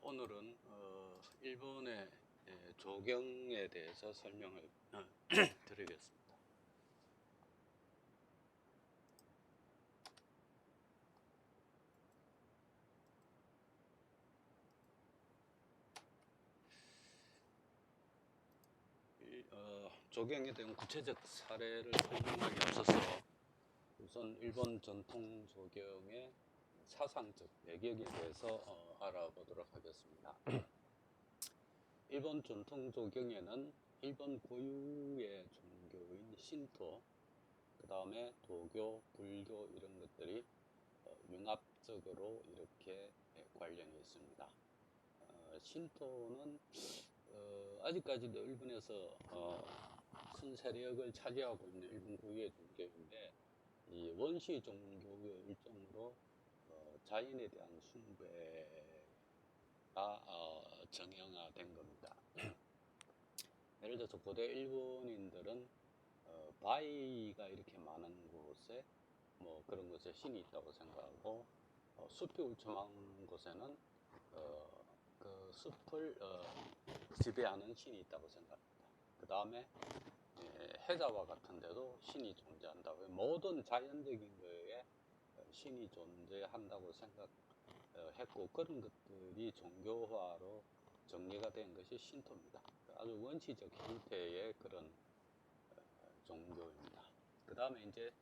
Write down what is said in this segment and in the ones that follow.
오늘은 일본의 조경에 대해서 설명을 드리겠습니다. 조경에 대한 구체적 사례를 설명하기 앞서서 우선 일본 전통 조경의 사상적 배경에 대해서 알아보도록 하겠습니다. 일본 전통 조경에는 일본 고유의 종교인 신토, 그 다음에 도교, 불교 이런 것들이 융합적으로 이렇게 관련이 있습니다. 신토는 아직까지도 일본에서 큰 세력을 차지하고 있는 일본 고유의 종교인데, 이 원시 종교의 일종으로 자연에 대한 숭배가 정형화된 겁니다. 예를 들어서 고대 일본인들은 바위가 이렇게 많은 곳에 그런 곳에 신이 있다고 생각하고, 숲이 울창한 곳에는 그 숲을 지배하는 신이 있다고 생각합니다. 그 다음에 해자와 같은 데도 신이 존재한다고, 모든 자연적인 거에 신이 존재한다고 생각했고, 그런 것들이 종교화로 정리가 된 것이 신토입니다. 아주 원시적 형태의 그런 종교입니다. 그 다음에 이제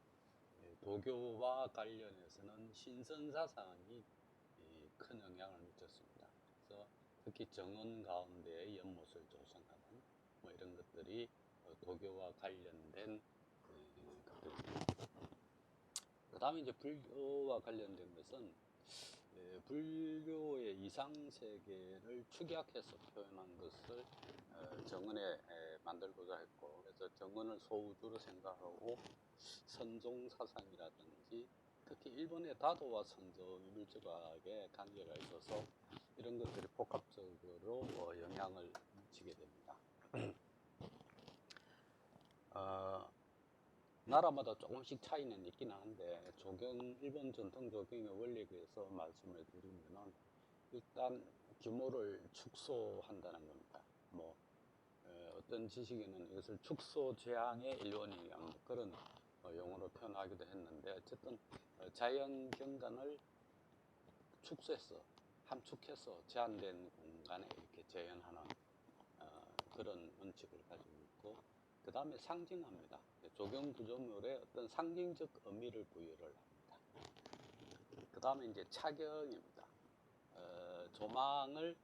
도교와 관련해서는 신선사상이 큰 영향을 미쳤습니다. 그래서 특히 정원 가운데에 연못을 조성하는 이런 것들이 도교와 관련된 것들입니다. 그 다음에 이제 불교와 관련된 것은 불교의 이상세계를 축약해서 표현한 것을 정은에 만들고자 했고, 그래서 정은을 소우주로 생각하고 선종사상이라든지 특히 일본의 다도와 선종이 밀접하게 관계가 있어서 이런 것들이 복합적으로 영향을 미치게 됩니다. 나라마다 조금씩 차이는 있긴 한데, 일본 전통 조경의 원리에 대해서 말씀을 드리면은, 일단 규모를 축소한다는 겁니다. 어떤 지식에는 이것을 축소 제한의 일원이란 그런 용어로 표현하기도 했는데, 어쨌든 자연 경관을 함축해서 제한된 공간에 이렇게 재현하는 그런 원칙을 가지고 있고, 그 다음에 상징합니다. 조경 구조물에 어떤 상징적 의미를 부여를 합니다. 그 다음에 이제 착경입니다. 조망을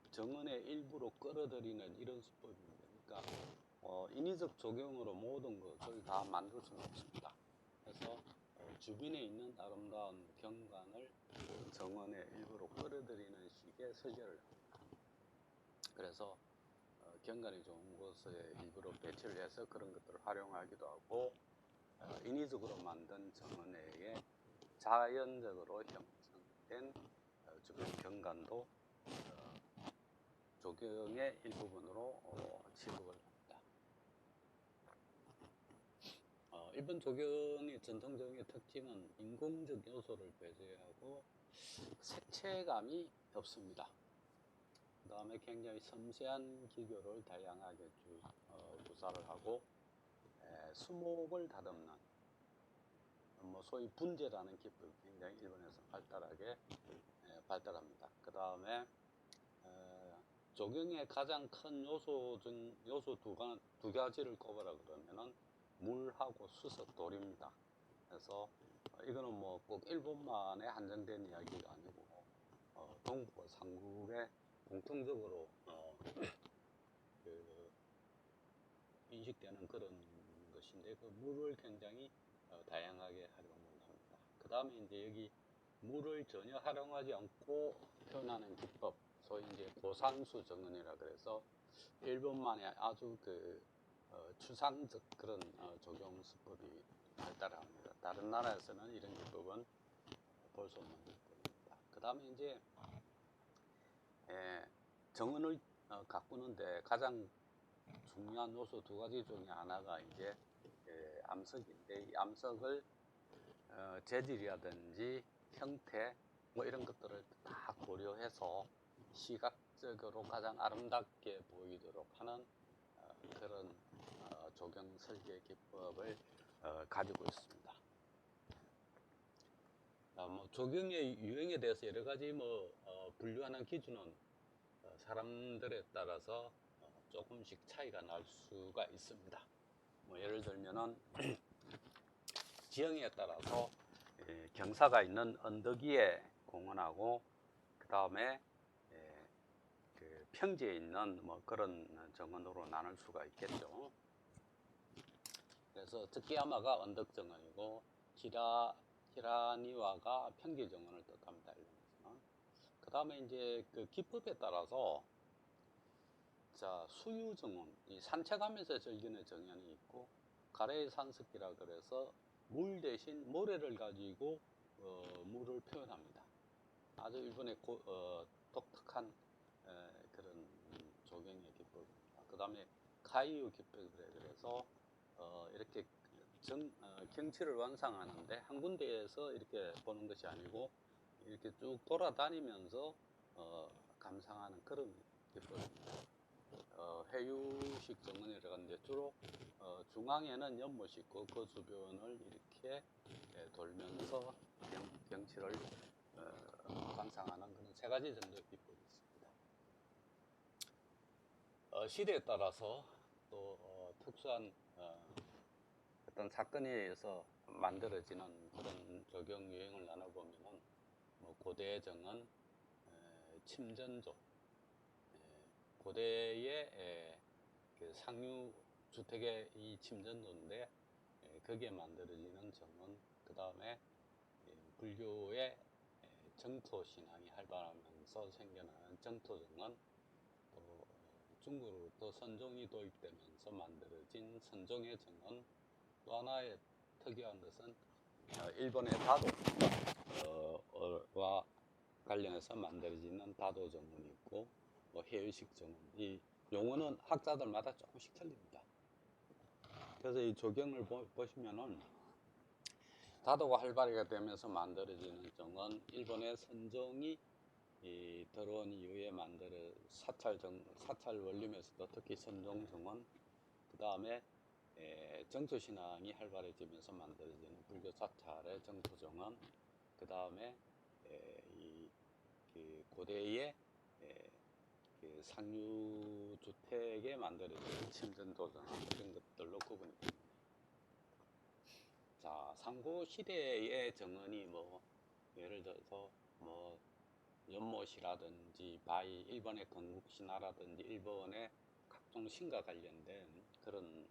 정원의 일부로 끌어들이는 이런 수법입니다. 그러니까 인위적 조경으로 모든 것을 다 만들 수는 없습니다. 그래서 주변에 있는 아름다운 경관을 정원의 일부로 끌어들이는 식의 설계를 합니다. 그래서 경관이 좋은 곳에 일부러 배치를 해서 그런 것들을 활용하기도 하고, 인위적으로 만든 정원에 자연적으로 형성된 주변 경관도 조경의 일부분으로 취급을 합니다. 일본 조경의 전통적인 특징은 인공적 요소를 배제하고 색채감이 없습니다. 그 다음에 굉장히 섬세한 기교를 다양하게 구사를 하고, 수목을 다듬는 소위 분재라는 기법이 굉장히 일본에서 발달합니다. 그 다음에 조경의 가장 큰 요소 두 가지를 꼽으라 그러면은 물하고 수석, 돌입니다. 그래서 이거는 꼭 일본만에 한정된 이야기가 아니고 동북아 삼국에 공통적으로 인식되는 그런 것인데, 그 물을 굉장히 다양하게 활용을 합니다. 그 다음에 이제 여기 물을 전혀 활용하지 않고 표현하는 기법, 소위 이제 고산수 정은이라 그래서 일본만의 아주 추상적 그런 조경 수법이 발달합니다. 다른 나라에서는 이런 기법은 볼 수 없는 기법입니다. 그 다음에 이제 정은을 가꾸는데 가장 중요한 요소 두 가지 중에 하나가 이제 암석인데, 이 암석을 재질이라든지 형태 이런 것들을 다 고려해서 시각적으로 가장 아름답게 보이도록 하는 그런 조경 설계 기법을 가지고 있습니다. 뭐 조경의 유형에 대해서 여러 가지 분류하는 기준은 사람들에 따라서 조금씩 차이가 날 수가 있습니다. 예를 들면은 지형에 따라서 경사가 있는 언덕 위에 공원하고 그 다음에 그 평지에 있는 그런 정원으로 나눌 수가 있겠죠. 그래서 특기야마가 언덕 정원이고 히라니와가 평지 정원을 뜻합니다. 그 다음에 이제 그 기법에 따라서 자, 수유 정원, 이 산책하면서 즐기는 정원이 있고 가래의 산습기라 그래서 물 대신 모래를 가지고 물을 표현합니다. 아주 일본의 독특한 그런 조경의 기법입니다. 그 다음에 카이유 기법이라 그래서 이렇게 경치를 완성하는데 한 군데에서 이렇게 보는 것이 아니고 이렇게 쭉 돌아다니면서 감상하는 그런 기법입니다. 회유식 정원이라고 하는데 주로 중앙에는 연못이 있고 그 주변을 이렇게 돌면서 경치를 감상하는 그런 세 가지 정도의 기법이 있습니다. 시대에 따라서 또 특수한 어떤 사건에 의해서 만들어지는 그런 조경 유형을 나눠보면은 고대 정원, 침전조, 고대의 그 상류 주택의 이 침전조인데 거기에 만들어지는 정원, 그 다음에 불교의 정토 신앙이 활발하면서 생겨나는 정토 정원, 또 중국으로부터 선종이 도입되면서 만들어진 선종의 정원, 또 하나의 특이한 것은 일본의 다도와 관련해서 만들어지는 다도 정원이 있고 해유식 정원, 이 용어는 학자들마다 조금씩 틀립니다. 그래서 이 조경을 보시면은 다도가 활발하게 되면서 만들어지는 정원, 일본의 선종이 들어온 이후에 만들어 사찰 원림에서도 특히 선종 정원, 그 다음에 정토신앙이 활발해지면서 만들어지는 불교 사찰의 정토 정원, 그 다음에 그 고대의 그 상류 주택에 만들어진 침전도 정원 이런 것들로 구분이 됩니다. 자, 상고 시대의 정원이 예를 들어서 연못이라든지 바위, 일본의 건국신화라든지 일본의 각종 신과 관련된 그런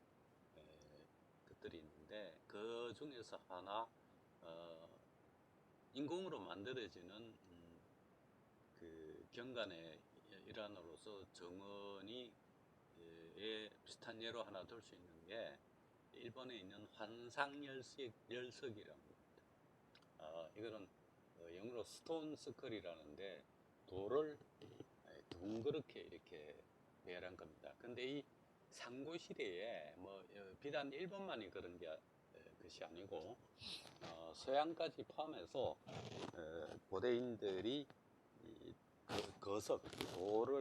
것들이 있는데 그 중에서 하나 인공으로 만들어지는 그 경관의 일환으로서 정원이 비슷한 예로 하나 들 수 있는 게 일본에 있는 환상열석이라는 겁니다. 이거는 영어로 스톤 스컬이라는데 돌을 둥그렇게 이렇게 배열한 겁니다. 근데 이 상고시대에 비단 일본만이 그런 것이 아니고 서양까지 포함해서 고대인들이 거석,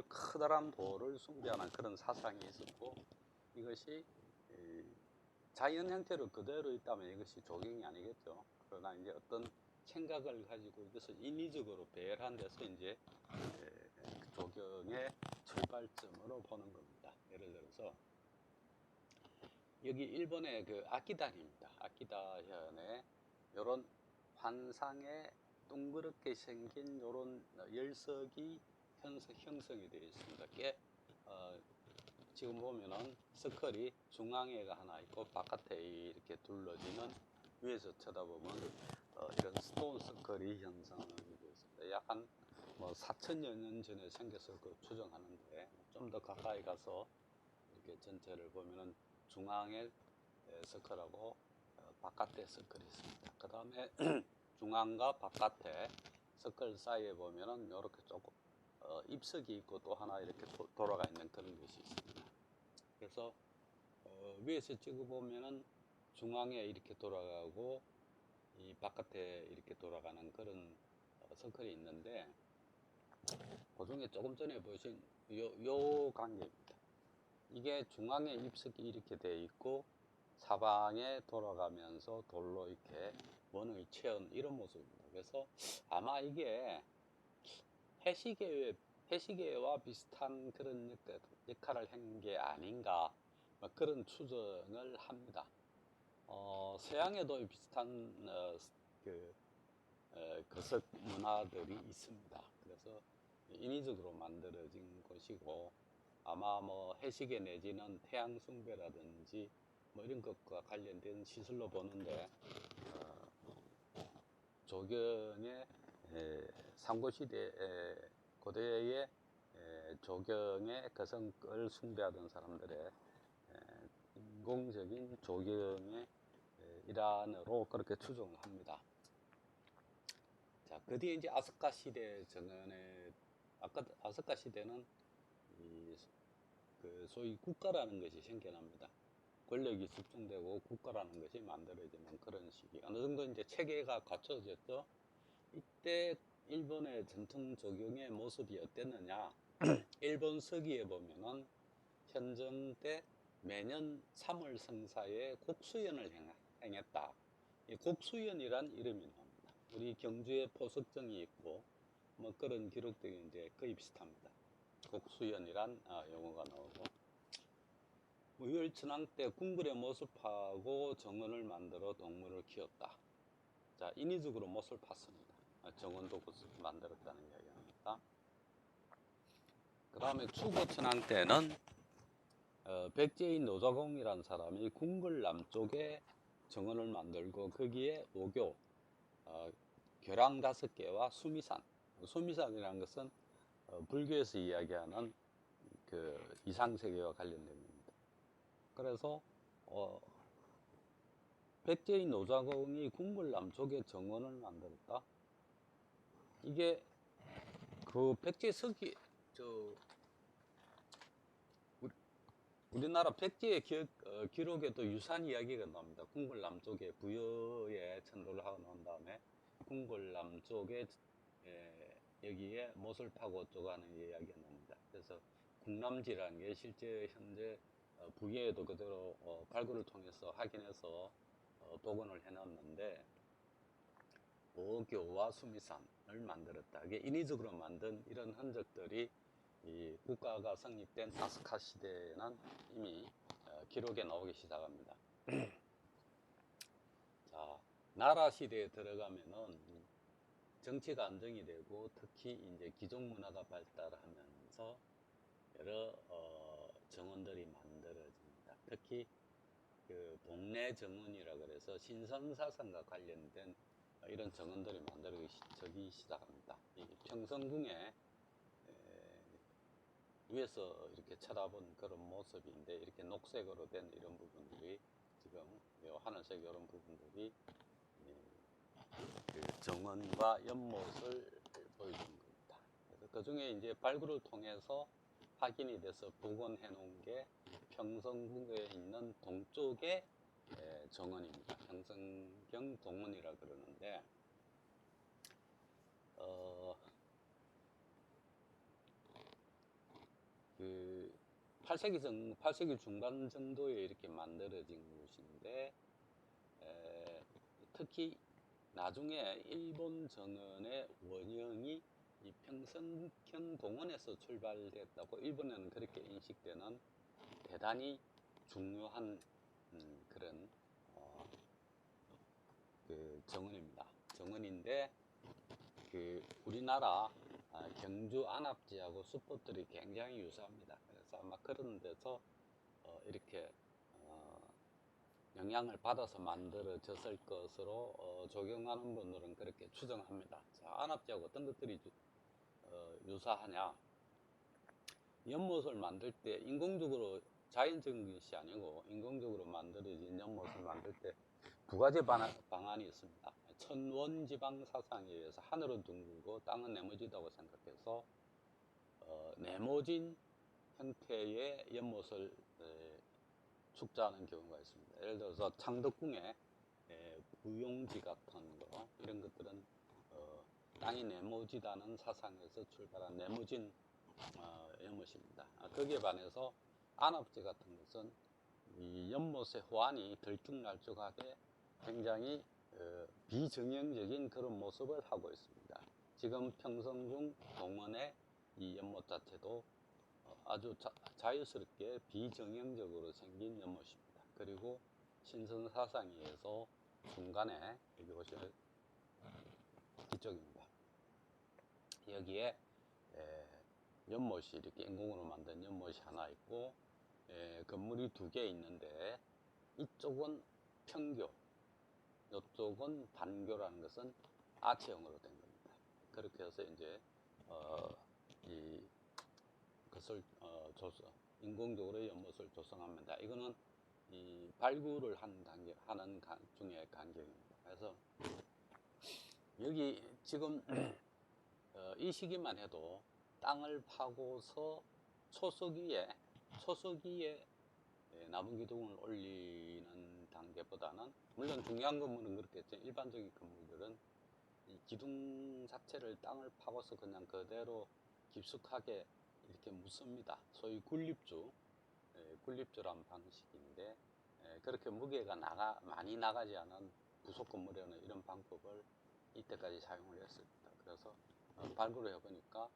커다란 돌을 숭배하는 그런 사상이 있었고 이것이 자연 형태로 그대로 있다면 이것이 조경이 아니겠죠. 그러나 이제 어떤 생각을 가지고 이것을 인위적으로 배열한 데서 이제 조경의 출발점으로 보는 겁니다. 예를 들어서 여기 일본의 그 아키다현입니다. 아키다현에 이런 환상의 둥그렇게 생긴 이런 열석이 형성이 되어 있습니다. 지금 보면은 서클이 중앙에가 하나 있고 바깥에 이렇게 둘러지는 위에서 쳐다보면 이런 스톤 서클이 형성이 되어 있습니다. 약 한 4천여 년 전에 생겼을 거 추정하는데 좀 더 가까이 가서 이렇게 전체를 보면은 중앙에 서클하고 바깥에 서클이 있습니다. 그 다음에 중앙과 바깥에 서클 사이에 보면은 이렇게 조금 입석이 있고 또 하나 이렇게 돌아가 있는 그런 것이 있습니다. 그래서 위에서 찍어보면은 중앙에 이렇게 돌아가고 이 바깥에 이렇게 돌아가는 그런 서클이 있는데 그 중에 조금 전에 보신 요 관계입니다. 이게 중앙에 입석이 이렇게 돼 있고 사방에 돌아가면서 돌로 이렇게 원을 채운 이런 모습입니다. 그래서 아마 이게 해시계와 비슷한 그런 역할을 한 게 아닌가 그런 추정을 합니다. 서양에도 비슷한 거석 문화들이 있습니다. 그래서 인위적으로 만들어진 것이고 아마 뭐 해시계 내지는 태양 숭배라든지 뭐 이런 것과 관련된 시설로 보는데 조경의 삼국시대 고대의 조경의 거성을 숭배하던 사람들의 인공적인 조경의 일환으로 그렇게 추정을 합니다. 자, 그 뒤에 이제 아스카 시대 정원에 아스카 시대는 그 소위 국가라는 것이 생겨납니다. 권력이 집중되고 국가라는 것이 만들어지는 그런 시기. 어느 정도 이제 체계가 갖춰졌죠. 이때 일본의 전통 조경의 모습이 어땠느냐? 일본 서기에 보면은 현정 때 매년 3월 성사에 곡수연을 행했다. 이 곡수연이란 이름이 나옵니다. 우리 경주에 포석정이 있고 뭐 그런 기록들이 이제 거의 비슷합니다. 곡수연이란 용어가 나오고 무혈천왕 때 궁궐에 모습하고 정원을 만들어 동물을 키웠다. 자, 인위적으로 못을 팠습니다. 정원도 만들었다는 이야기입니다. 그 다음에 추고천왕 때는 백제인 노자공이라는 사람이 궁궐 남쪽에 정원을 만들고 거기에 오교, 교랑 5개와 수미산, 수미산이라는 것은 불교에서 이야기하는 그 이상세계와 관련된 겁니다. 그래서 백제인 노자공이 궁궐 남쪽에 정원을 만들었다. 이게 그 백제 서기 우리나라 백제의 기록에도 유사한 이야기가 나옵니다. 궁궐 남쪽에 부여에 천도를 하고 난 다음에 궁궐 남쪽에 여기에 못을 파고 어쩌고 하는 이야기가 나옵니다. 그래서 궁남지라는 게 실제 현재 부여에도 그대로 발굴을 통해서 확인해서 복원을 해놨는데 오교와 수미산을 만들었다. 이게 인위적으로 만든 이런 흔적들이 이 국가가 성립된 아스카 시대에는 이미 기록에 나오기 시작합니다. 자, 나라 시대에 들어가면은 정치가 안정이 되고 특히 이제 기존 문화가 발달하면서 여러 정원들이 만들어집니다. 특히 그 동네 정원이라 그래서 신선사상과 관련된 이런 정원들이 만들어지기 시작합니다. 이 평성궁에 위에서 이렇게 쳐다본 그런 모습인데 이렇게 녹색으로 된 이런 부분들이 지금 하늘색 이런 부분들이 그 정원과 연못을 보여주는 겁니다. 그래서 그 중에 이제 발굴을 통해서 확인이 돼서 복원해 놓은 게 평성궁에 있는 동쪽의 정원입니다. 평성경 동원이라 그러는데 그 8세기 중반 정도에 이렇게 만들어진 곳인데 특히 나중에 일본 정원의 원형이 이 평성경 동원에서 출발됐다고 일본에는 그렇게 인식되는 대단히 중요한 그런 그 정원입니다. 정원인데 그 우리나라 경주 안압지하고 수법들이 굉장히 유사합니다. 그래서 아마 그런 데서 이렇게 영향을 받아서 만들어졌을 것으로 조경하는 분들은 그렇게 추정합니다. 자, 안압지하고 어떤 것들이 유사하냐? 연못을 만들 때 인공적으로 자연적인 것이 아니고 인공적으로 만들어진 연못을 만들 때 두 가지 방안이 있습니다. 천원지방 사상에 의해서 하늘은 둥글고 땅은 네모지다고 생각해서 네모진 형태의 연못을 축자하는 경우가 있습니다. 예를 들어서 창덕궁의 부용지 같은 거 이런 것들은 땅이 네모지다는 사상에서 출발한 네모진 연못입니다. 거기에 반해서 안압지 같은 것은 이 연못의 호안이 들쭉날쭉하게 굉장히 비정형적인 그런 모습을 하고 있습니다. 지금 평성중 동원의 이 연못 자체도 아주 자유스럽게 비정형적으로 생긴 연못입니다. 그리고 신선사상에서 중간에 여기 보시면 뒤쪽입니다. 여기에 연못이 이렇게 인공으로 만든 연못이 하나 있고 건물이 2개 있는데 이쪽은 평교, 이쪽은 반교라는 것은 아치형으로 된 겁니다. 그렇게 해서 이제 이 것을 인공적으로 연못을 조성합니다. 이거는 이 발굴을 하는 중에 간격입니다. 그래서 여기 지금 이 시기만 해도 땅을 파고서 초석위에 나무 기둥을 올리는 단계보다는, 물론 중요한 건물은 그렇겠죠. 일반적인 건물들은 이 기둥 자체를 땅을 파고서 그냥 그대로 깊숙하게 이렇게 묻습니다. 소위 굴립주란 방식인데, 그렇게 무게가 많이 나가지 않은 부속 건물에는 이런 방법을 이때까지 사용을 했습니다. 그래서 발굴을 해보니까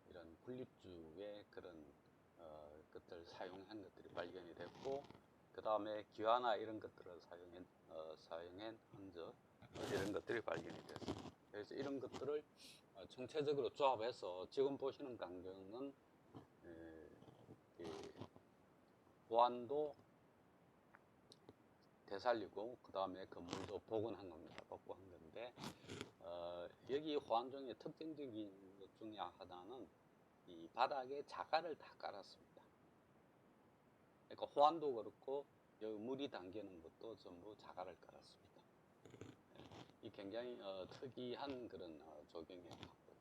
이런 굴립주의 그런 것들 사용한 것들이 발견이 됐고, 그 다음에 기와나 이런 것들을 사용한 흔적 이런 것들이 발견이 됐습니다. 그래서 이런 것들을 전체적으로 조합해서 지금 보시는 광경은 호안도 되살리고 그 다음에 건물도 복원한 겁니다. 복구한 건데 여기 호안중의 특징적인 것 중에 하나는 이 바닥에 자갈을 다 깔았습니다. 그러니까 호안도 그렇고 여기 물이 담기는 것도 전부 자갈을 깔았습니다. 이 굉장히 특이한 그런 조경의 방법입니다.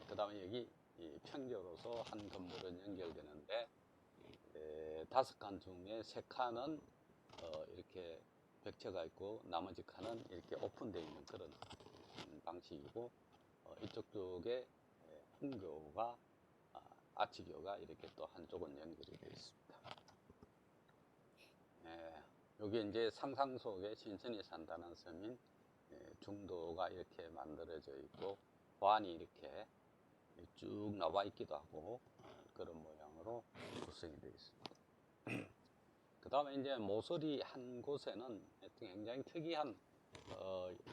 그 다음에 여기 평교로서 한 건물은 연결되는데 5칸 중에 3칸은 이렇게 벽체가 있고 나머지 칸은 이렇게 오픈되어 있는 그런 방식이고, 이쪽 쪽에 흥교가 아치교가 이렇게 또 한쪽은 연결이 되어 있습니다. 여기 이제 상상 속에 신선이 산다는 섬인 중도가 이렇게 만들어져 있고 호안이 이렇게 쭉 나와 있기도 하고 그런 모양으로 구성이 되어 있습니다. 그 다음에 이제 모서리 한 곳에는 굉장히 특이한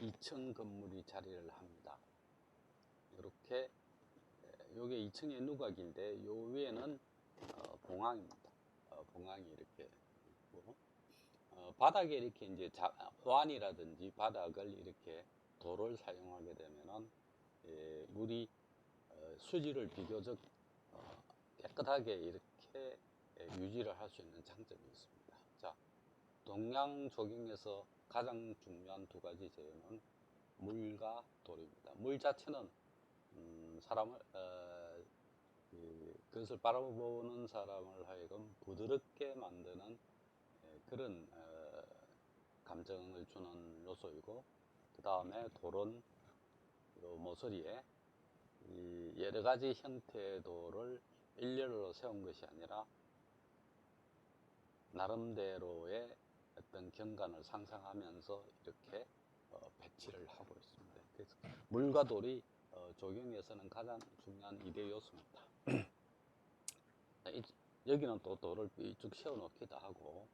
2층 건물이 자리를 합니다. 이렇게 요게 2층의 누각인데 요 위에는 봉황입니다. 봉황이 이렇게 있고 바닥에 이렇게 이제 호안이라든지 바닥을 이렇게 돌을 사용하게 되면은 물이 수질을 비교적 깨끗하게 이렇게 유지를 할 수 있는 장점이 있습니다. 자, 동양 조경에서 가장 중요한 2가지 재료는 물과 돌입니다. 물 자체는 사람을 그것을 바라보는 사람을 하여금 부드럽게 만드는 그런 감정을 주는 요소이고, 그 다음에 돌은 요 모서리에 여러 가지 형태의 돌을 일렬로 세운 것이 아니라 나름대로의 어떤 경관을 상상하면서 이렇게 배치를 하고 있습니다. 그래서 물과 돌이 조경에서는 가장 중요한 2대 요소입니다. 여기는 또 돌을 쭉 세워 놓기도 하고,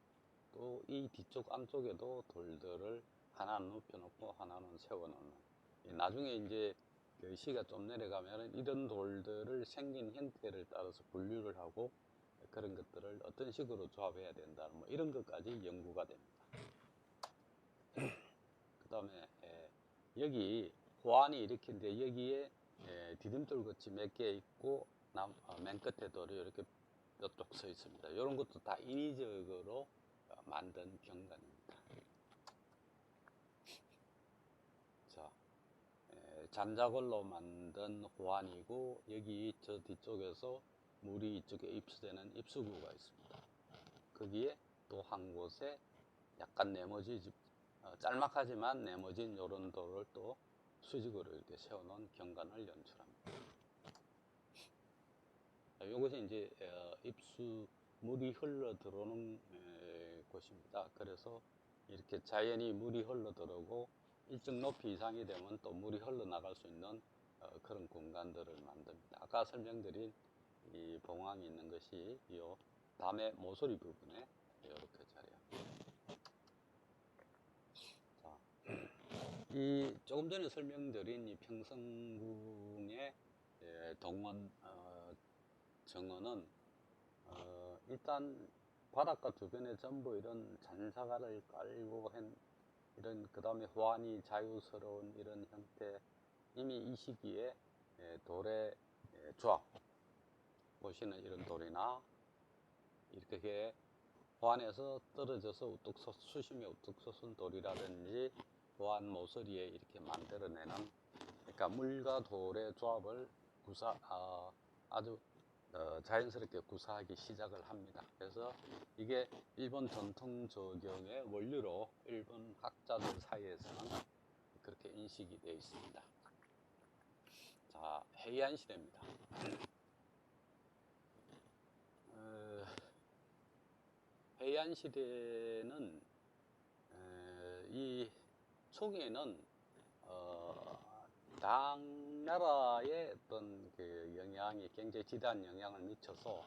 또 이 뒤쪽 안쪽에도 돌들을 하나는 눕혀 놓고 하나는 세워 놓는, 나중에 이제 그 시가 좀 내려가면은 이런 돌들을 생긴 형태를 따라서 분류를 하고 그런 것들을 어떤 식으로 조합해야 된다는 뭐 이런 것까지 연구가 됩니다. 그 다음에 여기 호안이 이렇게 인데 여기에 디딤돌 같이 몇 개 있고 맨 끝에 돌이 이렇게 몇 쪽 서 있습니다. 이런 것도 다 인위적으로 만든 경관입니다. 자, 잔자골로 만든 호안이고 여기 저 뒤쪽에서 물이 이쪽에 입수되는 입수구가 있습니다. 거기에 또 한 곳에 약간 짤막하지만 네모진 요런 돌을 또 수직으로 이렇게 세워놓은 경관을 연출합니다. 이것이 이제 입수 물이 흘러 들어오는 곳입니다. 그래서 이렇게 자연히 물이 흘러 들어오고 일정 높이 이상이 되면 또 물이 흘러 나갈 수 있는 그런 공간들을 만듭니다. 아까 설명드린 이 봉황이 있는 것이 이 담의 모서리 부분에 이렇게 자리합니다. 자, 이 조금 전에 설명드린 이 평성궁의 동원 정원은 일단 바닷가 주변에 전부 이런 잔사가를 깔고 한 이런 그 다음에 호안이 자유스러운 이런 형태, 이미 이 시기에 돌의 조합 보시는 이런 돌이나 이렇게 호안에서 떨어져서 우뚝 수심에 우뚝 솟은 돌이라든지 호안 모서리에 이렇게 만들어내는, 그러니까 물과 돌의 조합을 아주 자연스럽게 구사하기 시작을 합니다. 그래서 이게 일본 전통 조경의 원류로 일본 학자들 사이에서는 그렇게 인식이 되어 있습니다. 자, 헤이안 시대입니다. 헤이안 시대는 이 초기에는 당나라의 어떤 그 영향이 굉장히 지대한 영향을 미쳐서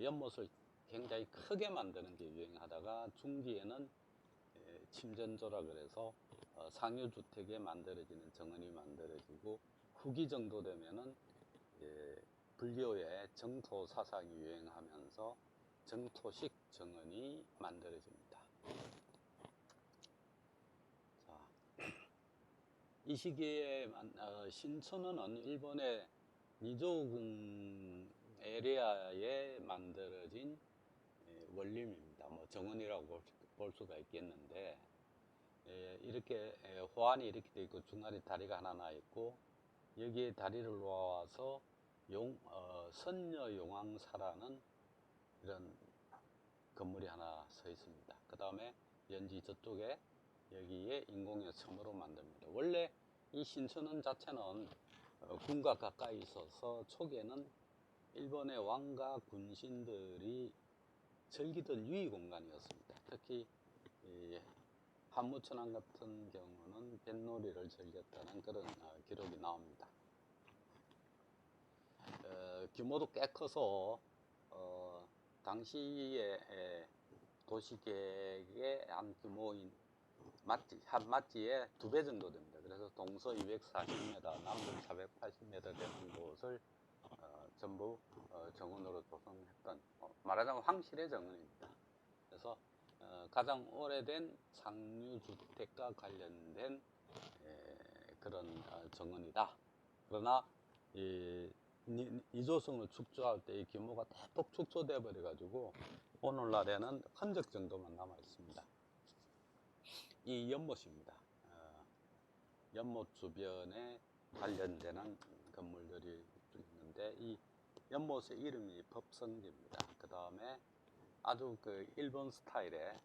연못을 굉장히 크게 만드는 게 유행하다가 중기에는 침전조라 그래서 상류주택에 만들어지는 정원이 만들어지고, 후기 정도 되면은 불교의 정토 사상이 유행하면서 정토식 정원이 만들어집니다. 자, 이 시기에 신천원은 일본의 니조궁 에리아에 만들어진 원림입니다. 뭐 정원이라고 볼 수가 있겠는데, 이렇게 호안이 이렇게 되어 있고 중간에 다리가 하나 나 있고, 여기에 다리를 놓아서 선녀용왕사라는 이런 건물이 하나 서 있습니다. 그 다음에 연지 저쪽에 여기에 인공의 섬으로 만듭니다. 원래 이 신천원 자체는 궁과 가까이 있어서 초기에는 일본의 왕과 군신들이 즐기던 유의 공간이었습니다. 특히 한무천왕 같은 경우는 뱃놀이를 즐겼다는 그런 기록이 나옵니다. 규모도 꽤 커서 당시에 도시계획의 한 규모인 한 마지의 2배 정도 됩니다. 그래서 동서 240m, 남북 480m 되는 곳을 전부 정원으로 조성했던, 말하자면 황실의 정원입니다. 그래서 가장 오래된 상류주택과 관련된 그런 정원이다. 그러나 이조성을 축조할 때 이 규모가 대폭 축소되어 버려 가지고 오늘날에는 흔적 정도만 남아 있습니다. 이 연못입니다. 연못 주변에 관련되는 건물들이 있는데, 이 연못의 이름이 법성지입니다. 그 다음에 아주 그 일본 스타일의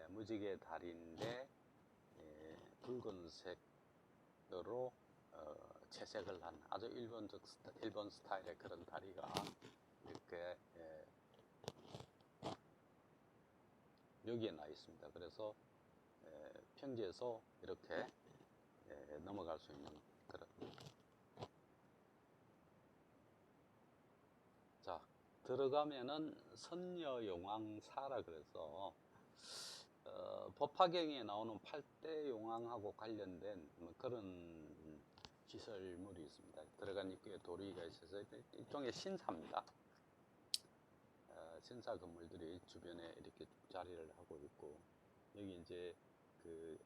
무지개 다리인데 붉은색으로 채색을 한 아주 일본 스타일의 그런 다리가 이렇게 여기에 나 있습니다. 그래서 평지에서 이렇게 넘어갈 수 있는 그런. 자, 들어가면은 선녀용왕사라 그래서 법화경에 나오는 8대 용왕하고 관련된 뭐 그런 시설물이 있습니다. 들어간 입구에 도리가 있어서 일종의 신사입니다. 신사 건물들이 주변에 이렇게 자리를 하고 있고, 여기 이제 그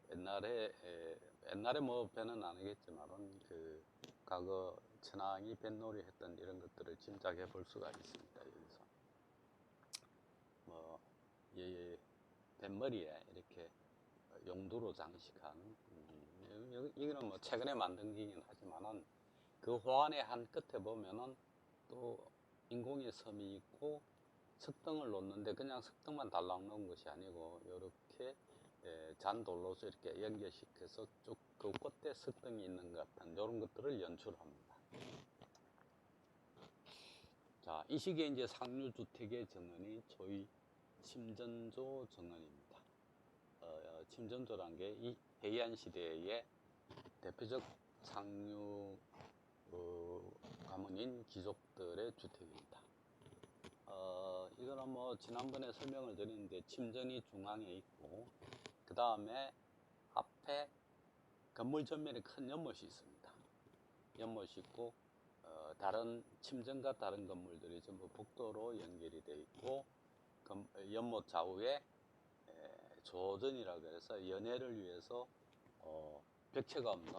옛날에 뭐 배는 아니겠지만은 그 과거 천황이 뱃놀이 했던 이런 것들을 짐작해 볼 수가 있습니다. 여기서 뭐 뱃머리에 이렇게 용두로 장식한, 이거는 뭐 최근에 만든 기긴 하지만은 그 호안의 한 끝에 보면은 또 인공의 섬이 있고 석등을 놓는데 그냥 석등만 달랑 놓은 것이 아니고 이렇게 잔돌로서 이렇게 연결시켜서 쭉 그 끝에 석등이 있는 것 같은 이런 것들을 연출합니다. 자, 이 시기에 이제 상류주택의 정원이 소위 침전조 정원입니다. 침전조란 게 이 해이안 시대의 대표적 상류 가문인 귀족들의 주택입니다. 이거는 뭐 지난번에 설명을 드렸는데 침전이 중앙에 있고 그 다음에 앞에 건물 전면에 큰 연못이 있습니다. 연못이 있고 다른 침전과 다른 건물들이 전부 복도로 연결이 되어 있고 연못 좌우에 조전이라고 해서 연회를 위해서 벽체가 없는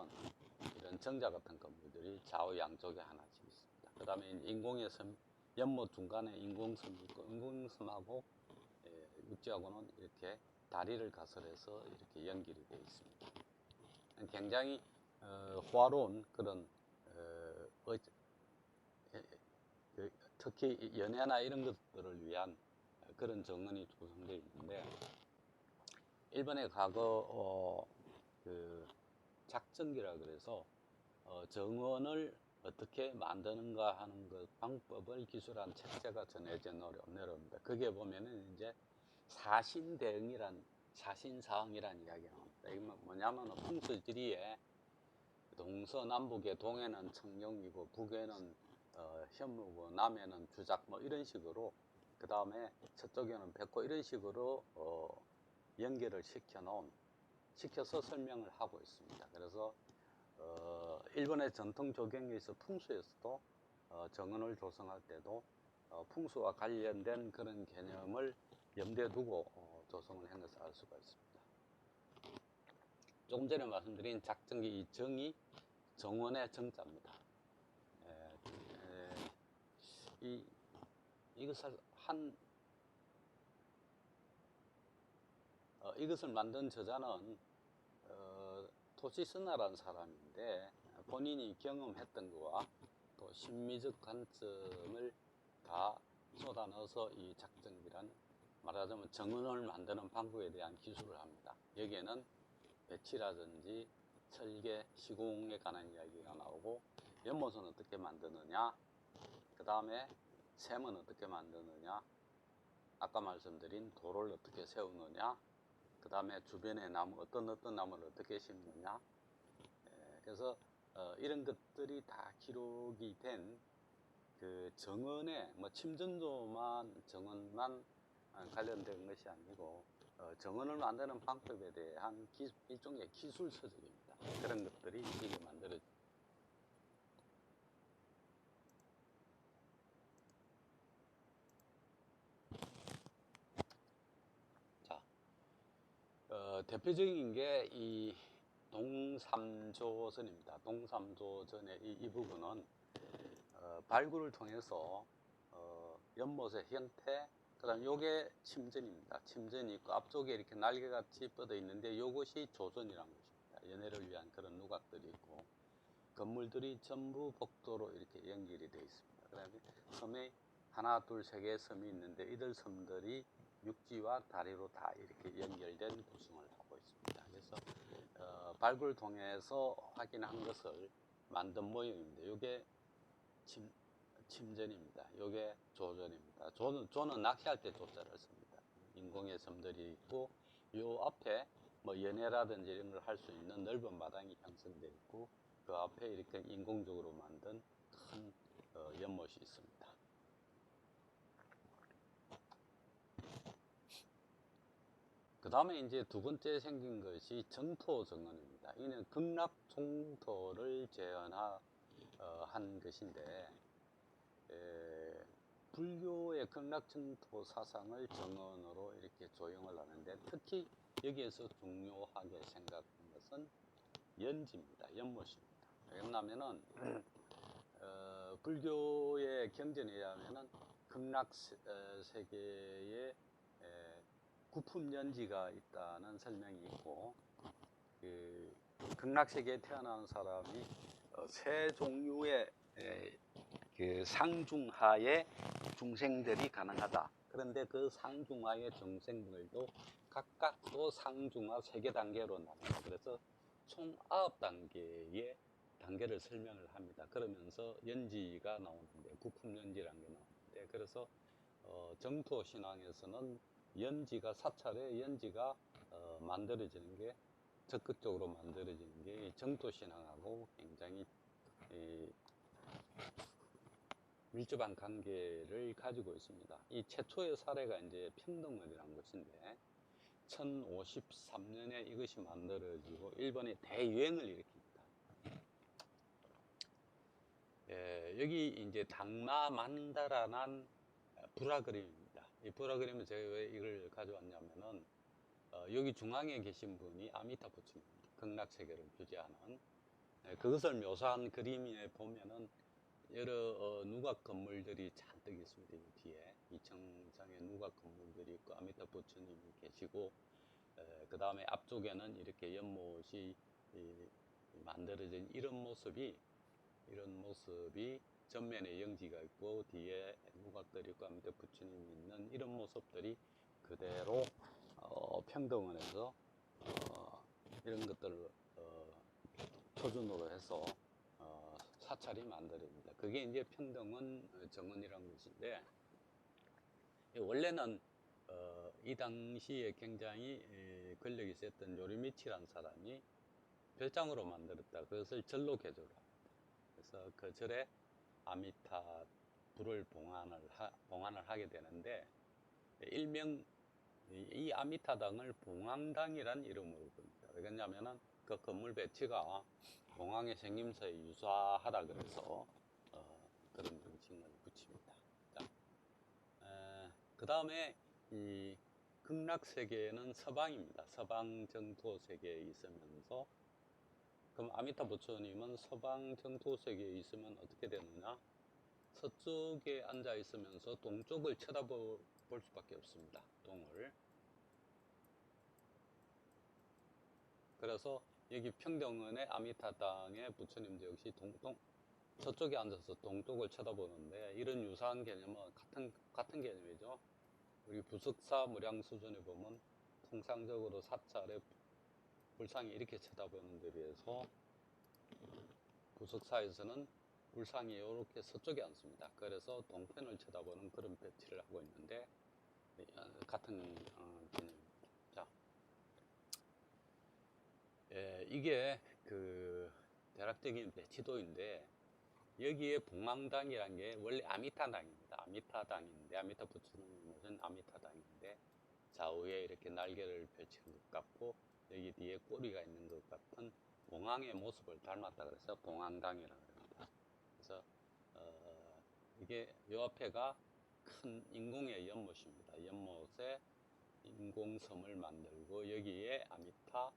이런 정자 같은 건물들이 좌우 양쪽에 하나씩 있습니다. 그 다음에 인공의 섬, 연못 중간에 인공섬이 있고 인공섬하고 육지하고는 이렇게 다리를 가설해서 이렇게 연결이 되어 있습니다. 굉장히 호화로운 그런 특히 연회나 이런 것들을 위한 그런 정원이 구성되어 있는데 일본의 과거 그 작전기라 그래서 정원을 어떻게 만드는가 하는 그 방법을 기술한 책자가 전해져 내려옵니다. 거기에 보면은 이제 사신대응이란 사신사응이란 이야기가 나옵니다. 이게 뭐냐면 풍수지리에 동서남북에 동해는 청룡이고 북에는 현무고 남해는 주작 뭐 이런 식으로 그 다음에 서쪽에는 백호 이런 식으로 연결을 시켜서 설명을 하고 있습니다. 그래서 일본의 전통 조경에서 풍수에서도 정원을 조성할 때도 풍수와 관련된 그런 개념을 염두에 두고 조성을 한 것을 알 수가 있습니다. 조금 전에 말씀드린 작정기 이 정이 정원의 정자입니다. 이것을 만든 저자는 토시스나라는 사람인데 본인이 경험했던 거와 또 심미적 관점을 다 쏟아넣어서 이 작정기란 말하자면 정원을 만드는 방법에 대한 기술을 합니다. 여기에는 배치라든지 설계, 시공에 관한 이야기가 나오고 연못은 어떻게 만드느냐, 그 다음에 샘은 어떻게 만드느냐, 아까 말씀드린 도를 어떻게 세우느냐, 그 다음에 주변에 나무 어떤 나무를 어떻게 심느냐. 그래서 이런 것들이 다 기록이 된 그 정원에 뭐 침전조만 정원만 관련된 것이 아니고 정원을 만드는 방법에 대한 일종의 기술 서적입니다. 그런 것들이 이게 만들어집니다. 자, 대표적인 게 이 동삼조선입니다. 동삼조전의 이 부분은 발굴을 통해서 연못의 형태, 그 다음 요게 침전입니다. 침전이 있고 앞쪽에 이렇게 날개같이 뻗어 있는데 요것이 조전이라는 것입니다. 연회를 위한 그런 누각들이 있고 건물들이 전부 복도로 이렇게 연결이 되어 있습니다. 그 다음에 섬에 하나, 둘, 세 개의 섬이 있는데 이들 섬들이 육지와 다리로 다 이렇게 연결된 구성을 하고 있습니다. 그래서 발굴을 통해서 확인한 것을 만든 모형입니다. 이게 침전입니다. 이게 조전입니다. 조는 낚시할 때 조자를 씁니다. 인공의 섬들이 있고 요 앞에 뭐 연회라든지 이런 걸 할 수 있는 넓은 마당이 형성되어 있고 그 앞에 이렇게 인공적으로 만든 큰 연못이 있습니다. 그 다음에 이제 두 번째 생긴 것이 정토 정원입니다. 이는 극락총토를 재현한 것인데 불교의 극락청토 사상을 정원으로 이렇게 조형을 하는데 특히 여기에서 중요하게 생각한 것은 연지입니다. 연못입니다. 왜냐하면은 불교의 경전에 의하면은 극락 세계에 구품연지가 있다는 설명이 있고 그 극락 세계에 태어난 사람이 세 종류의 그 상중하의 중생들이 가능하다. 그런데 그 상중하의 중생들도 각각 또 상중하 3개 단계로 나눠요. 그래서 총 9단계의 단계를 설명을 합니다. 그러면서 연지가 나오는데, 구품 연지라는 게 나오는데, 그래서 정토 신앙에서는 연지가, 사찰에 연지가 만들어지는 게, 적극적으로 만들어지는 게 정토 신앙하고 굉장히 밀접한 관계를 가지고 있습니다. 이 최초의 사례가 이제 평등원이라는 것인데, 1053년에 이것이 만들어지고 일본에 대유행을 일으킵니다. 여기 이제 당마 만다라는 불화 그림입니다. 이 불화 그림은 제가 왜 이걸 가져왔냐면은, 여기 중앙에 계신 분이 아미타 부처입니다. 극락세계를 규제하는. 그것을 묘사한 그림에 보면은 여러 누각 건물들이 잔뜩 있습니다. 이 뒤에 2층장에 누각 건물들이 있고 아미타 부처님이 계시고, 그 다음에 앞쪽에는 이렇게 연못이 만들어진 이런 모습이 전면에 영지가 있고 뒤에 누각들이 있고 아미타 부처님이 있는 이런 모습들이 그대로 평등원에서 이런 것들을 표준으로 해서 사찰이 만들어집니다. 그게 이제 평등원 정원이라는 것인데, 원래는 이 당시에 굉장히 권력이 있었던 요리미치라는 사람이 별장으로 만들었다. 그것을 절로 개조를 합니다. 그래서 그 절에 아미타 불을 봉안을 하게 되는데, 일명 이 아미타당을 봉황당이란 이름으로 부릅니다. 왜냐하면 그 건물 배치가 봉황의 생김새에 유사하다 그래서 그런 명칭을 붙입니다. 그 다음에 이 극락세계는 서방입니다. 서방 정토 세계에 있으면서, 그럼 아미타 부처님은 서방 정토 세계에 있으면 어떻게 되느냐? 서쪽에 앉아 있으면서 동쪽을 쳐다볼 수밖에 없습니다. 동을. 그래서 여기 평등원의 아미타당의 부처님도 역시 저쪽에 앉아서 동쪽을 쳐다보는데, 이런 유사한 개념은 같은 개념이죠. 우리 부석사 무량 수준에 보면 통상적으로 사찰의 불상이 이렇게 쳐다보는 데 비해서 부석사에서는 불상이 이렇게 서쪽에 앉습니다. 그래서 동편을 쳐다보는 그런 배치를 하고 있는데, 같은 개념입니다. 자, 이게 그 대략적인 배치도인데, 여기에 봉황당이라는 게 원래 아미타당입니다. 아미타당인데, 아미타 부처님은 아미타당인데, 좌우에 이렇게 날개를 펼친 것 같고 여기 뒤에 꼬리가 있는 것 같은 봉황의 모습을 닮았다 그래서 봉황당이라고 합니다. 그래서 이게 요 앞에가 큰 인공의 연못입니다. 연못에 인공섬을 만들고 여기에 아미타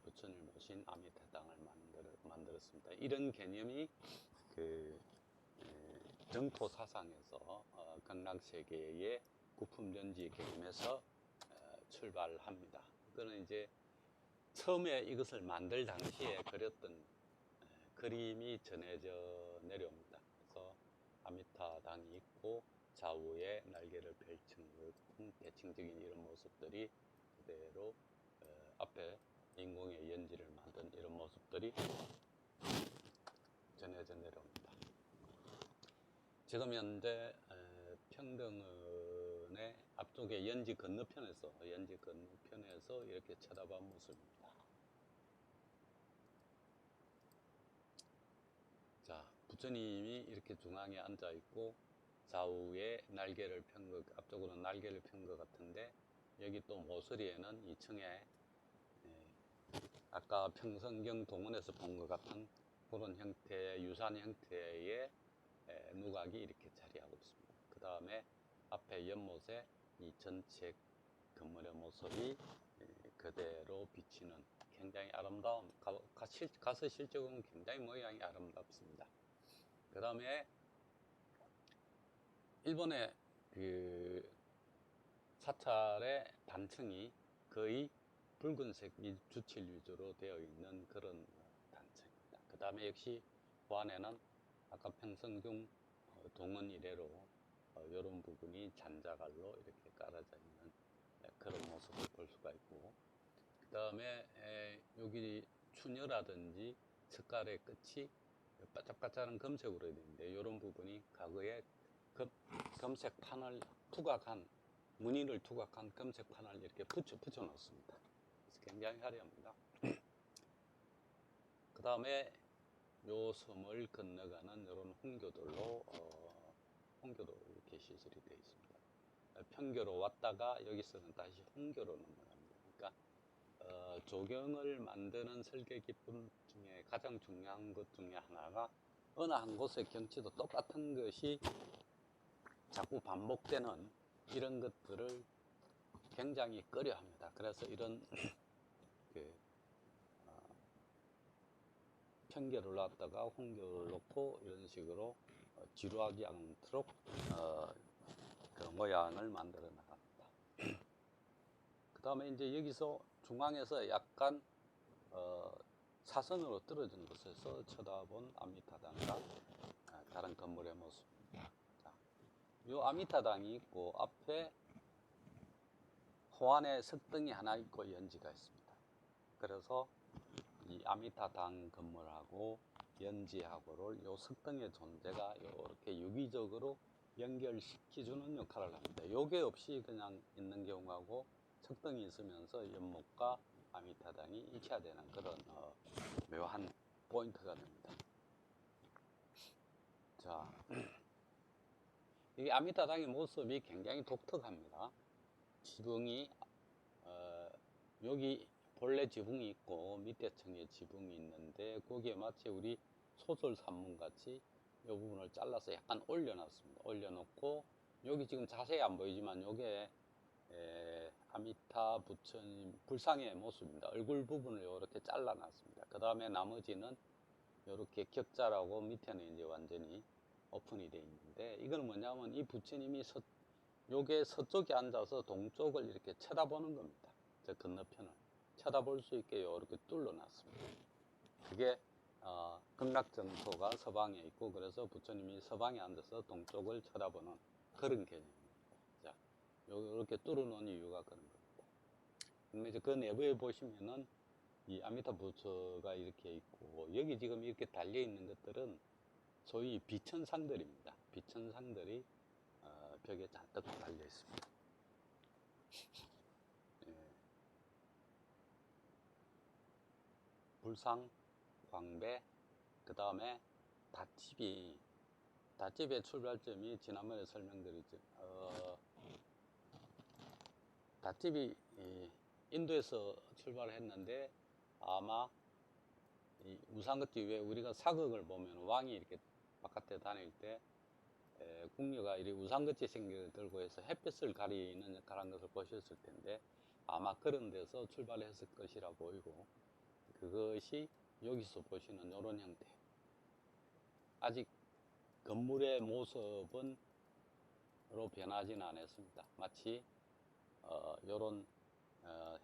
부처님을 모신 아미타당을 만들었습니다. 이런 개념이 그 정토 사상에서 극락세계의 구품전지 개념에서 출발합니다. 그거는 이제 처음에 이것을 만들 당시에 그렸던 그림이 전해져 내려옵니다. 그래서 아미타당이 있고 좌우에 날개를 펼친 것, 대칭적인 이런 모습들이 그대로 앞에 인공의 연지를 만든 이런 모습들이 전해져 내려옵니다. 지금 현재 평등원의 앞쪽에 연지 건너편에서 이렇게 쳐다본 모습입니다. 자, 부처님이 이렇게 중앙에 앉아 있고 좌우에 날개를 편 것, 앞쪽으로는 날개를 편 것 같은데, 여기 또 모서리에는 2층에 아까 평성경 동원에서 본 것 같은 그런 형태의 유사한 형태의 누각이 이렇게 자리하고 있습니다. 그 다음에 앞에 연못에 이 전체 건물의 모습이 그대로 비치는 굉장히 아름다운, 가서 실제 보면 굉장히 모양이 아름답습니다. 그 다음에 일본의 그 사찰의 단층이 거의 붉은색 주칠 위주로 되어 있는 그런 단층입니다. 그 다음에 역시 그 안에는 아까 평성중 동원 이래로 이런 부분이 잔자갈로 이렇게 깔아져 있는 그런 모습을 볼 수가 있고, 그 다음에 여기 추녀라든지 석가래 끝이 바짝바짝한 검색으로 되어 있는데, 이런 부분이 과거에 검색판을 투각한, 무늬를 투각한 검색판을 이렇게 붙여 놓습니다. 그래서 굉장히 화려합니다. 그 다음에 요 섬을 건너가는 이런 홍교도로 이렇게 시설이 되어 있습니다. 평교로 왔다가 여기서는 다시 홍교로 넘어갑니다. 그러니까 조경을 만드는 설계 기법 중에 가장 중요한 것 중에 하나가 어느 한 곳의 경치도 똑같은 것이 자꾸 반복되는 이런 것들을 굉장히 꺼려합니다. 그래서 이런 평교를 놨다가 홍교를 놓고 이런 식으로 지루하지 않도록 그 모양을 만들어 나갑니다. 그 다음에 이제 여기서 중앙에서 약간 사선으로 떨어진 곳에서 쳐다본 아미타당과 다른 건물의 모습입니다. 자, 이 아미타당이 있고 앞에 호안에 석등이 하나 있고 연지가 있습니다. 그래서 이 아미타당 건물하고 연지하고를 요 석등의 존재가 이렇게 유기적으로 연결시켜주는 역할을 합니다. 요게 없이 그냥 있는 경우하고 석등이 있으면서 연못과 아미타당이 일치화되는 그런 묘한 포인트가 됩니다. 자, 이 아미타당의 모습이 굉장히 독특합니다. 지붕이 여기 본래 지붕이 있고 밑에 층에 지붕이 있는데 거기에 마치 우리 소설 산문 같이 이 부분을 잘라서 약간 올려놨습니다. 올려놓고 여기 지금 자세히 안 보이지만 요게 아미타 부처님 불상의 모습입니다. 얼굴 부분을 이렇게 잘라놨습니다. 그 다음에 나머지는 이렇게 격자라고 밑에는 이제 완전히 오픈이 되어 있는데, 이건 뭐냐면 이 부처님이 요게 서쪽에 앉아서 동쪽을 이렇게 쳐다보는 겁니다. 저 건너편을 쳐다볼 수 있게 이렇게 뚫어놨습니다. 그게 극락정토가 서방에 있고, 그래서 부처님이 서방에 앉아서 동쪽을 쳐다보는 그런 개념입니다. 자, 이렇게 뚫어놓은 이유가 그런 겁니다. 그러면 이제 그 내부에 보시면은 이 아미타 부처가 이렇게 있고, 여기 지금 이렇게 달려 있는 것들은 소위 비천상들입니다. 비천상들이 벽에 잔뜩 달려 있습니다. 불상, 광배, 그 다음에 닷집의 출발점이 지난번에 설명드렸죠. 닷집이 인도에서 출발했는데, 아마 이 우상긋집 위에 우리가 사극을 보면 왕이 이렇게 바깥에 다닐 때 궁녀가 이 우상긋집 생기를 들고 해서 햇빛을 가리는 역할을 한 것을 보셨을 텐데, 아마 그런 데서 출발했을 것이라 보이고, 그것이 여기서 보시는 이런 형태. 아직 건물의 모습은 변하지는 않았습니다. 마치 이런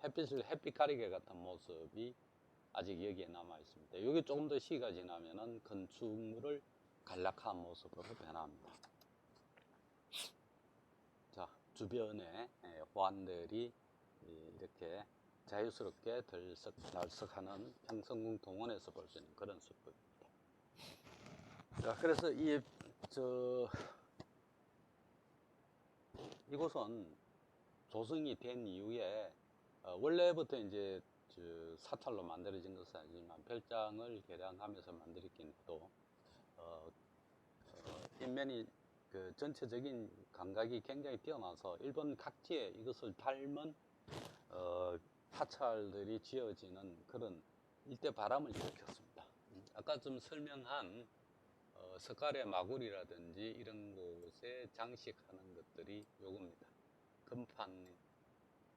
햇빛 가리개 같은 모습이 아직 여기에 남아 있습니다. 여기 조금 더 시가 지나면은 건축물을 간략한 모습으로 변합니다. 자, 주변에 호안들이 이렇게 자유스럽게 들썩날썩하는 평성궁 동원에서 볼 수 있는 그런 숲입니다. 자, 그래서 이곳은 조성이 된 이후에 원래부터 이제 사찰로 만들어진 것은 아니지만 별장을 개량하면서 만들었긴 해도 인면이 그 전체적인 감각이 굉장히 뛰어나서 일본 각지에 이것을 닮은 사찰들이 지어지는 그런 일대 바람을 일으켰습니다. 아까 좀 설명한 석가래 마구리라든지 이런 곳에 장식하는 것들이 요겁니다.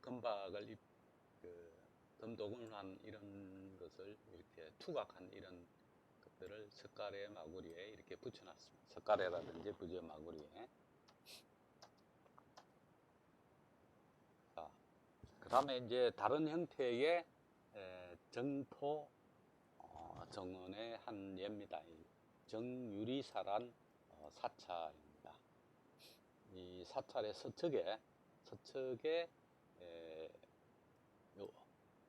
금박을 금도금을 한 이런 것을 이렇게 투각한 이런 것들을 석가래 마구리에 이렇게 붙여놨습니다. 석가래라든지 부저 마구리에. 자, 그 다음에 이제 다른 형태의 정토 정원의 한 예입니다. 정유리사란 사찰입니다. 이 사찰의 서측에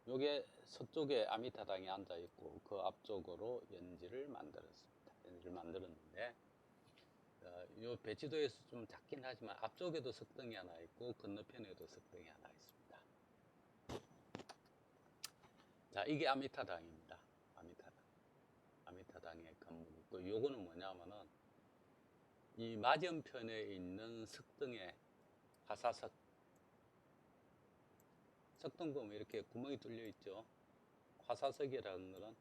요게 서쪽에 아미타당이 앉아 있고 그 앞쪽으로 연지를 만들었습니다. 연지를 만들었는데 요 배치도에서 좀 작긴 하지만 앞쪽에도 석등이 하나 있고 건너편에도 석등이 하나 있습니다. 자, 이게 아미타당입니다. 아미타당의 건물이 있고, 요거는 뭐냐면은 이 맞은편에 있는 석등의 화사석, 석등 보면 이렇게 구멍이 뚫려 있죠. 화사석이라는 거는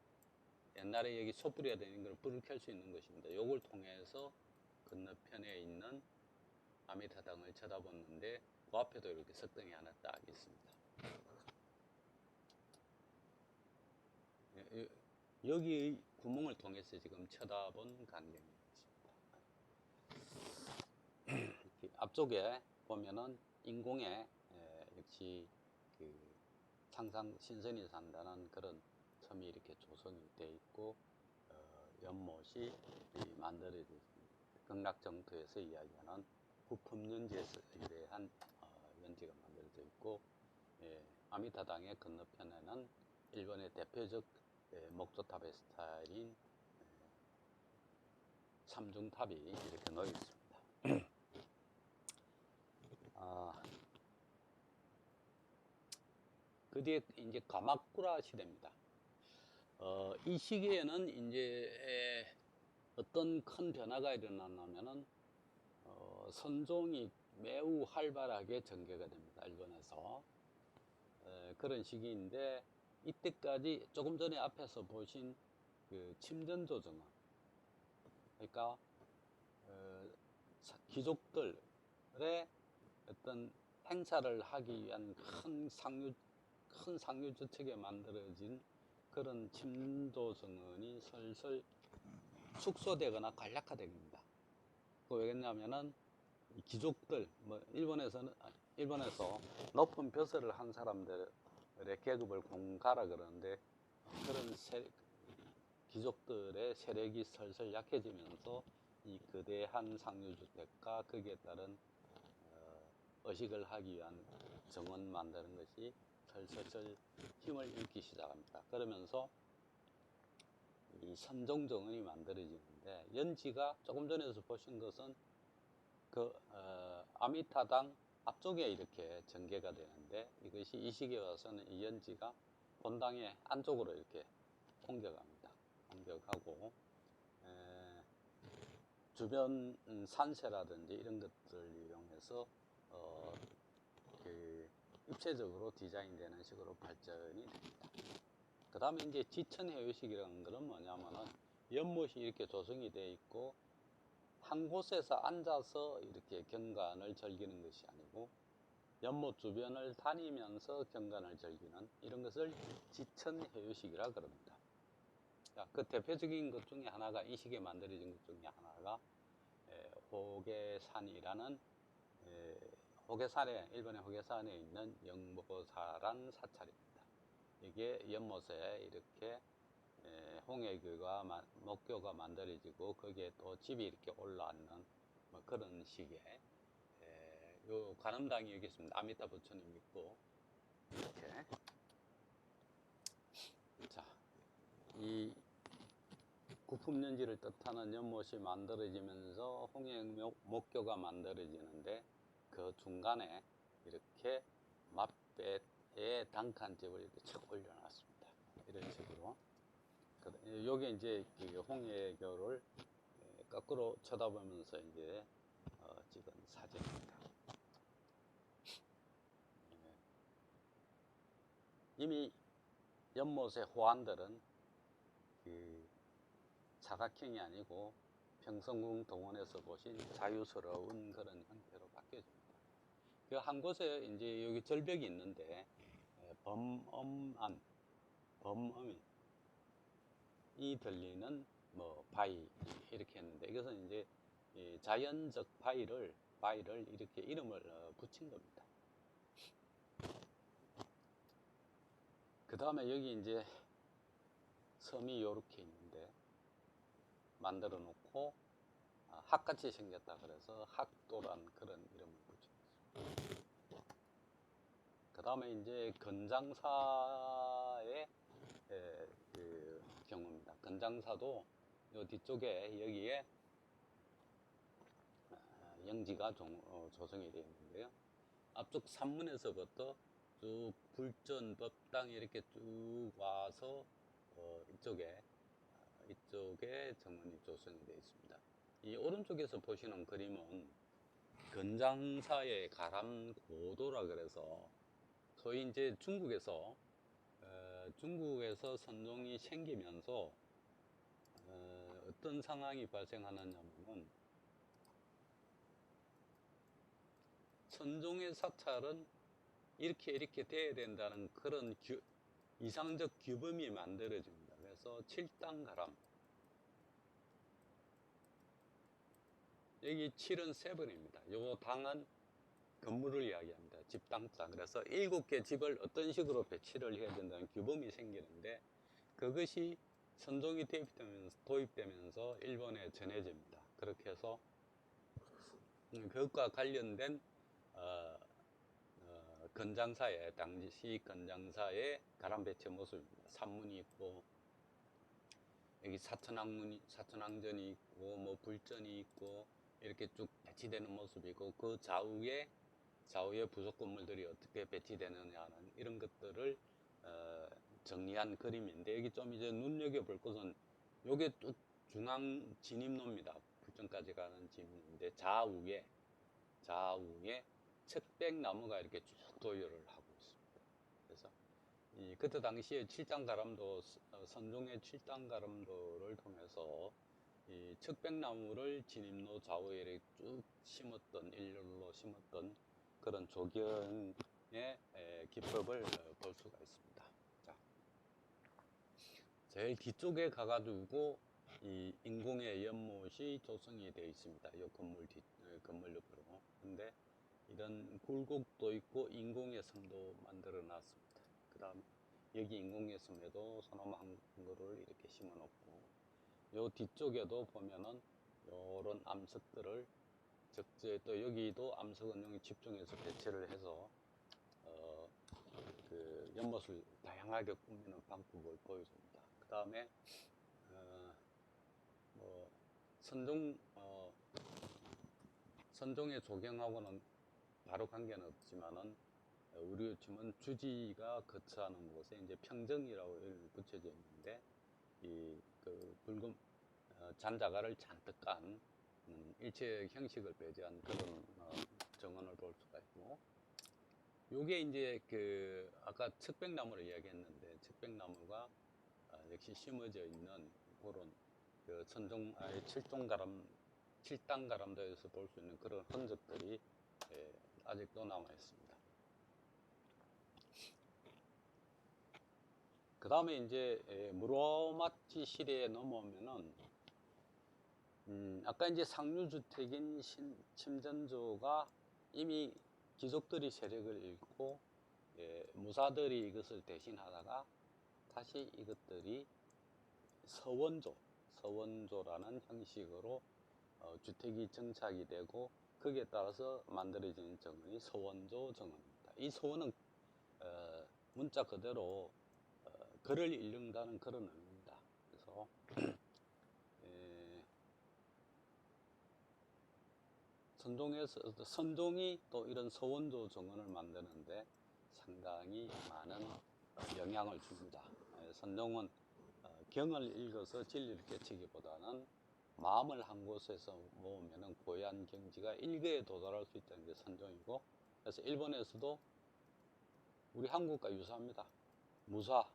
옛날에 여기 솥불이가 되는 걸 불을 켤 수 있는 것입니다. 요걸 통해서 건너편에 있는 아미타당을 쳐다봤는데 그 앞에도 이렇게 석등이 하나 딱 있습니다. 여기 구멍을 통해서 지금 쳐다본 광경입니다. 앞쪽에 보면은 인공의 역시 그 상상 신선이 산다는 그런 섬이 이렇게 조성이 되어 있고 연못이 만들어진 극락정토에서 이야기하는 부품연지에서 대한 연지가 만들어져 있고 아미타당의 건너편에는 일본의 대표적 목조탑의 스타일인 삼중탑이 이렇게 놓여 있습니다. 그 뒤에 이제 가마쿠라 시대입니다. 이 시기에는 이제 어떤 큰 변화가 일어나냐면은 선종이 매우 활발하게 전개가 됩니다. 일본에서 그런 시기인데 이때까지 조금 전에 앞에서 보신 그 침전조정은 그러니까 귀족들의 어떤 행사를 하기 위한 큰 상류주택에 만들어진 그런 침도정원이 슬슬 축소되거나 간략화됩니다. 왜냐하면은 귀족들, 일본에서 높은 벼슬을 한 사람들의 계급을 공가라 그러는데 그런 귀족들의 세력이 슬슬 약해지면서 이 거대한 상류주택과 거기에 따른 의식을 하기 위한 정원 만드는 것이 슬슬 힘을 잃기 시작합니다. 그러면서 이 선종정원이 만들어지는데 연지가 조금 전에서 보신 것은 그 아미타당 앞쪽에 이렇게 전개가 되는데 이것이 이 시기에 와서는 이 연지가 본당의 안쪽으로 이렇게 옮겨갑니다. 옮겨가고 주변 산세라든지 이런 것들을 이용해서 그 입체적으로 디자인되는 식으로 발전이 됩니다. 그 다음에 이제 지천해유식이라는 것은 뭐냐면은 연못이 이렇게 조성이 되어 있고 한 곳에서 앉아서 이렇게 경관을 즐기는 것이 아니고 연못 주변을 다니면서 경관을 즐기는 이런 것을 지천해유식이라 그럽니다. 자, 그 대표적인 것 중에 하나가 이 시기에 만들어진 것 중에 하나가 호계산이라는 일본의 호계산에 있는 영보사란 사찰입니다. 이게 연못에 이렇게 홍해교가 목교가 만들어지고 거기에 또 집이 이렇게 올라앉는 뭐 그런 식의 요 관음당이 여기 있습니다. 아미타 부처님 있고 이렇게 자, 이 구품연지를 뜻하는 연못이 만들어지면서 홍해 목교가 만들어지는데 그 중간에 이렇게 맛배에 단칸집을 이렇게 척 올려놨습니다. 이런 식으로. 요게 이제 홍해교를 거꾸로 쳐다보면서 이제 찍은 사진입니다. 이미 연못의 호안들은 사각형이 아니고 평성궁 동원에서 보신 자유스러운 그런 형태로 바뀌어집니다. 그 한 곳에 이제 여기 절벽이 있는데 범엄이 들리는 뭐 바위 이렇게 했는데 이것은 이제 자연적 바위를 이렇게 이름을 붙인 겁니다. 그 다음에 여기 이제 섬이 이렇게 있는데 만들어 놓고 학같이 생겼다 그래서 학도란 그런 이름을 붙였습니다. 그 다음에 이제 건장사의 그 경우입니다. 건장사도 요 뒤쪽에 여기에 영지가 조성이 되어 있는데요. 앞쪽 산문에서부터 쭉 불전, 법당 이렇게 쭉 와서 이쪽에 정원이 조성이 되어 있습니다. 이 오른쪽에서 보시는 그림은 건장사의 가람 고도라 그래서 소위 이제 중국에서 선종이 생기면서 어떤 상황이 발생하느냐면은 선종의 사찰은 이렇게 돼야 된다는 그런 이상적 규범이 만들어집니다. 그래서 7당 가람, 여기 7은 세번입니다. 요 당은 건물을 이야기합니다. 집당자. 그래서 7개 집을 어떤 식으로 배치를 해야 된다는 규범이 생기는데 그것이 선종이 도입되면서 일본에 전해집니다. 그렇게 해서 그것과 관련된 건장사의 당시 건장사의 가람 배치 모습입니다. 산문이 있고 여기 사천왕전이 있고 뭐 불전이 있고 이렇게 쭉 배치되는 모습이고 그 좌우에 부속 건물들이 어떻게 배치되느냐는 이런 것들을 정리한 그림인데 여기 좀 이제 눈여겨볼 것은 요게 또 중앙 진입로입니다. 불전까지 가는 진입로인데 좌우에 척백나무가 이렇게 쭉 도열을 하고 있습니다. 그래서 그때 당시에 칠당가람도 선종의 칠당가람도를 통해서 이 척백나무를 진입로 좌우에 이렇게 쭉 심었던 일렬로 심었던 그런 조경의 기법을 볼 수가 있습니다. 자, 제일 뒤쪽에 가가지고 이 인공의 연못이 조성이 되어 있습니다. 이 건물 옆으로. 근데 이런 굴곡도 있고 인공의 섬도 만들어 놨습니다. 그 다음에 여기 인공의 섬에도 소나무 한 그루를 이렇게 심어 놓고 요 뒤쪽에도 보면은 요런 암석들을 적재 또 여기도 암석은 집중해서 배치를 해서 그 연못을 다양하게 꾸미는 방법을 보여줍니다. 그 다음에 뭐 선종의 조경하고는 바로 관계는 없지만은 우리 요즘은 주지가 거처하는 곳에 이제 평정이라고 붙여져 있는데 그 붉은 잔자가를 잔뜩 깐 일체 형식을 배제한 그런 정원을 볼 수가 있고 요게 이제 그 아까 척백나무를 이야기했는데 척백나무가 역시 심어져 있는 그런 그 칠당가람도에서 볼 수 있는 그런 흔적들이 아직도 남아 있습니다. 그 다음에 이제 무로마치 시대에 넘어오면은 아까 이제 상류주택인 침전조가 이미 귀족들이 세력을 잃고 무사들이 이것을 대신하다가 다시 이것들이 서원조라는 형식으로 주택이 정착이 되고 거기에 따라서 만들어지는 정원이 서원조 정원입니다. 이 서원은 문자 그대로 글을 읽는다는 그런 의미입니다. 그래서 선종이 또 이런 서원조 정원을 만드는데 상당히 많은 영향을 줍니다. 선종은 경을 읽어서 진리를 깨치기보다는 마음을 한 곳에서 모으면 고유한 경지가 일거에 도달할 수 있다는 게 선종이고 그래서 일본에서도 우리 한국과 유사합니다. 무사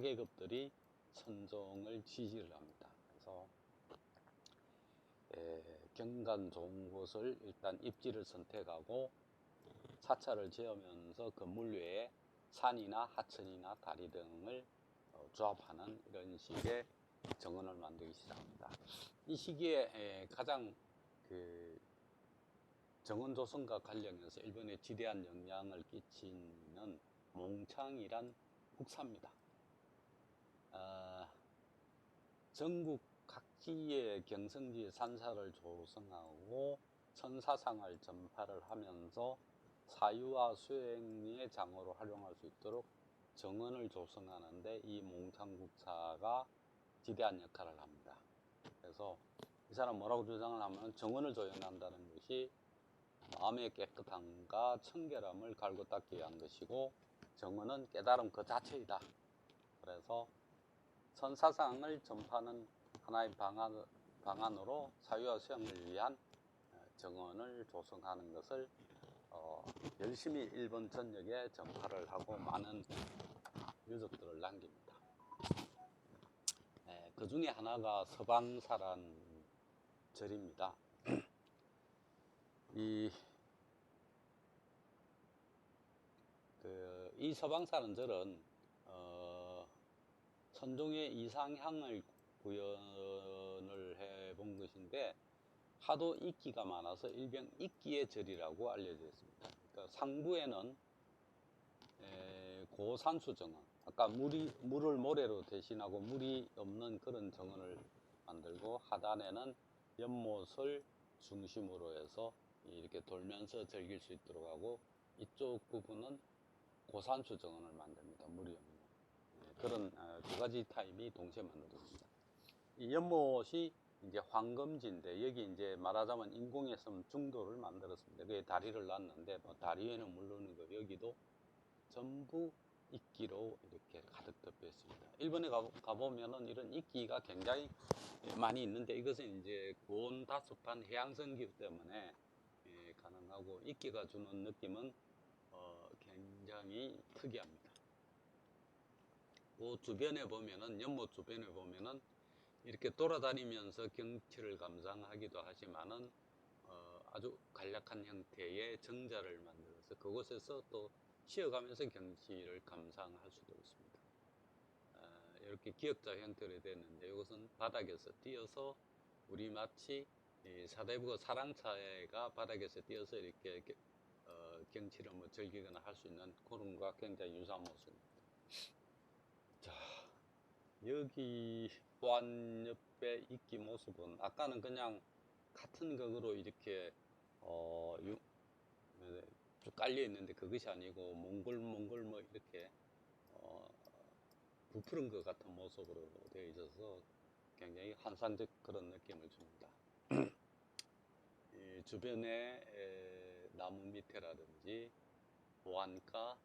계급들이 선종을 지지를 합니다. 그래서 경관 좋은 곳을 일단 입지를 선택하고 사찰을 지으면서 건물 외에 산이나 하천이나 다리 등을 조합하는 이런 식의 정원을 만들기 시작합니다. 이 시기에 가장 그 정원 조성과 관련해서 일본에 지대한 영향을 끼치는 몽창이란 국사입니다. 전국 각지의 경성지의 산사를 조성하고 천사상을 전파를 하면서 사유와 수행의 장으로 활용할 수 있도록 정원을 조성하는데 이 몽창국사가 지대한 역할을 합니다. 그래서 이 사람 뭐라고 주장을 하면 정원을 조성한다는 것이 마음의 깨끗함과 청결함을 갈고 닦기 위한 것이고 정원은 깨달음 그 자체이다. 그래서 선사상을 전파하는 하나의 방안으로 사유와 수행을 위한 정원을 조성하는 것을 열심히 일본 전역에 전파를 하고 많은 유적들을 남깁니다. 그 중에 하나가 서방사란 절입니다. 이 서방사는 절은 선종의 이상향을 구현을 해본 것인데 하도 이끼가 많아서 일명 이끼의 절이라고 알려져 있습니다. 그러니까 상부에는 고산수 정원, 아까 물을 모래로 대신하고 물이 없는 그런 정원을 만들고 하단에는 연못을 중심으로 해서 이렇게 돌면서 즐길 수 있도록 하고 이쪽 부분은 고산수 정원을 만듭니다. 물이 없는 그런 두 가지 타입이 동시에 만들어집니다. 이 연못이 이제 황금지인데 여기 이제 말하자면 인공의 섬 중도를 만들었습니다. 그게 다리를 놨는데 뭐 다리 위에는 물론이고 여기도 전부 이끼로 이렇게 가득 덮여 있습니다. 일본에 가보면은 이런 이끼가 굉장히 많이 있는데 이것은 이제 고온다습한 해양성 기후 때문에 가능하고 이끼가 주는 느낌은 굉장히 특이합니다. 그 주변에 보면은 연못 주변에 보면은 이렇게 돌아다니면서 경치를 감상하기도 하지만은 아주 간략한 형태의 정자를 만들어서 그곳에서 또 쉬어가면서 경치를 감상할 수도 있습니다. 이렇게 기역자 형태로 되는데 이것은 바닥에서 띄어서 우리 마치 사대부가 사랑차가 바닥에서 띄어서 이렇게 경치를 뭐 즐기거나 할 수 있는 그런 것과 굉장히 유사한 모습입니다. 자, 여기 보안 옆에 이끼 모습은 아까는 그냥 같은 극으로 이렇게 쭉 깔려 있는데 그것이 아니고 몽골 뭐 이렇게 부푸른 것 같은 모습으로 되어 있어서 굉장히 환상적 그런 느낌을 줍니다. 이 주변에 나무 밑에라든지 보안가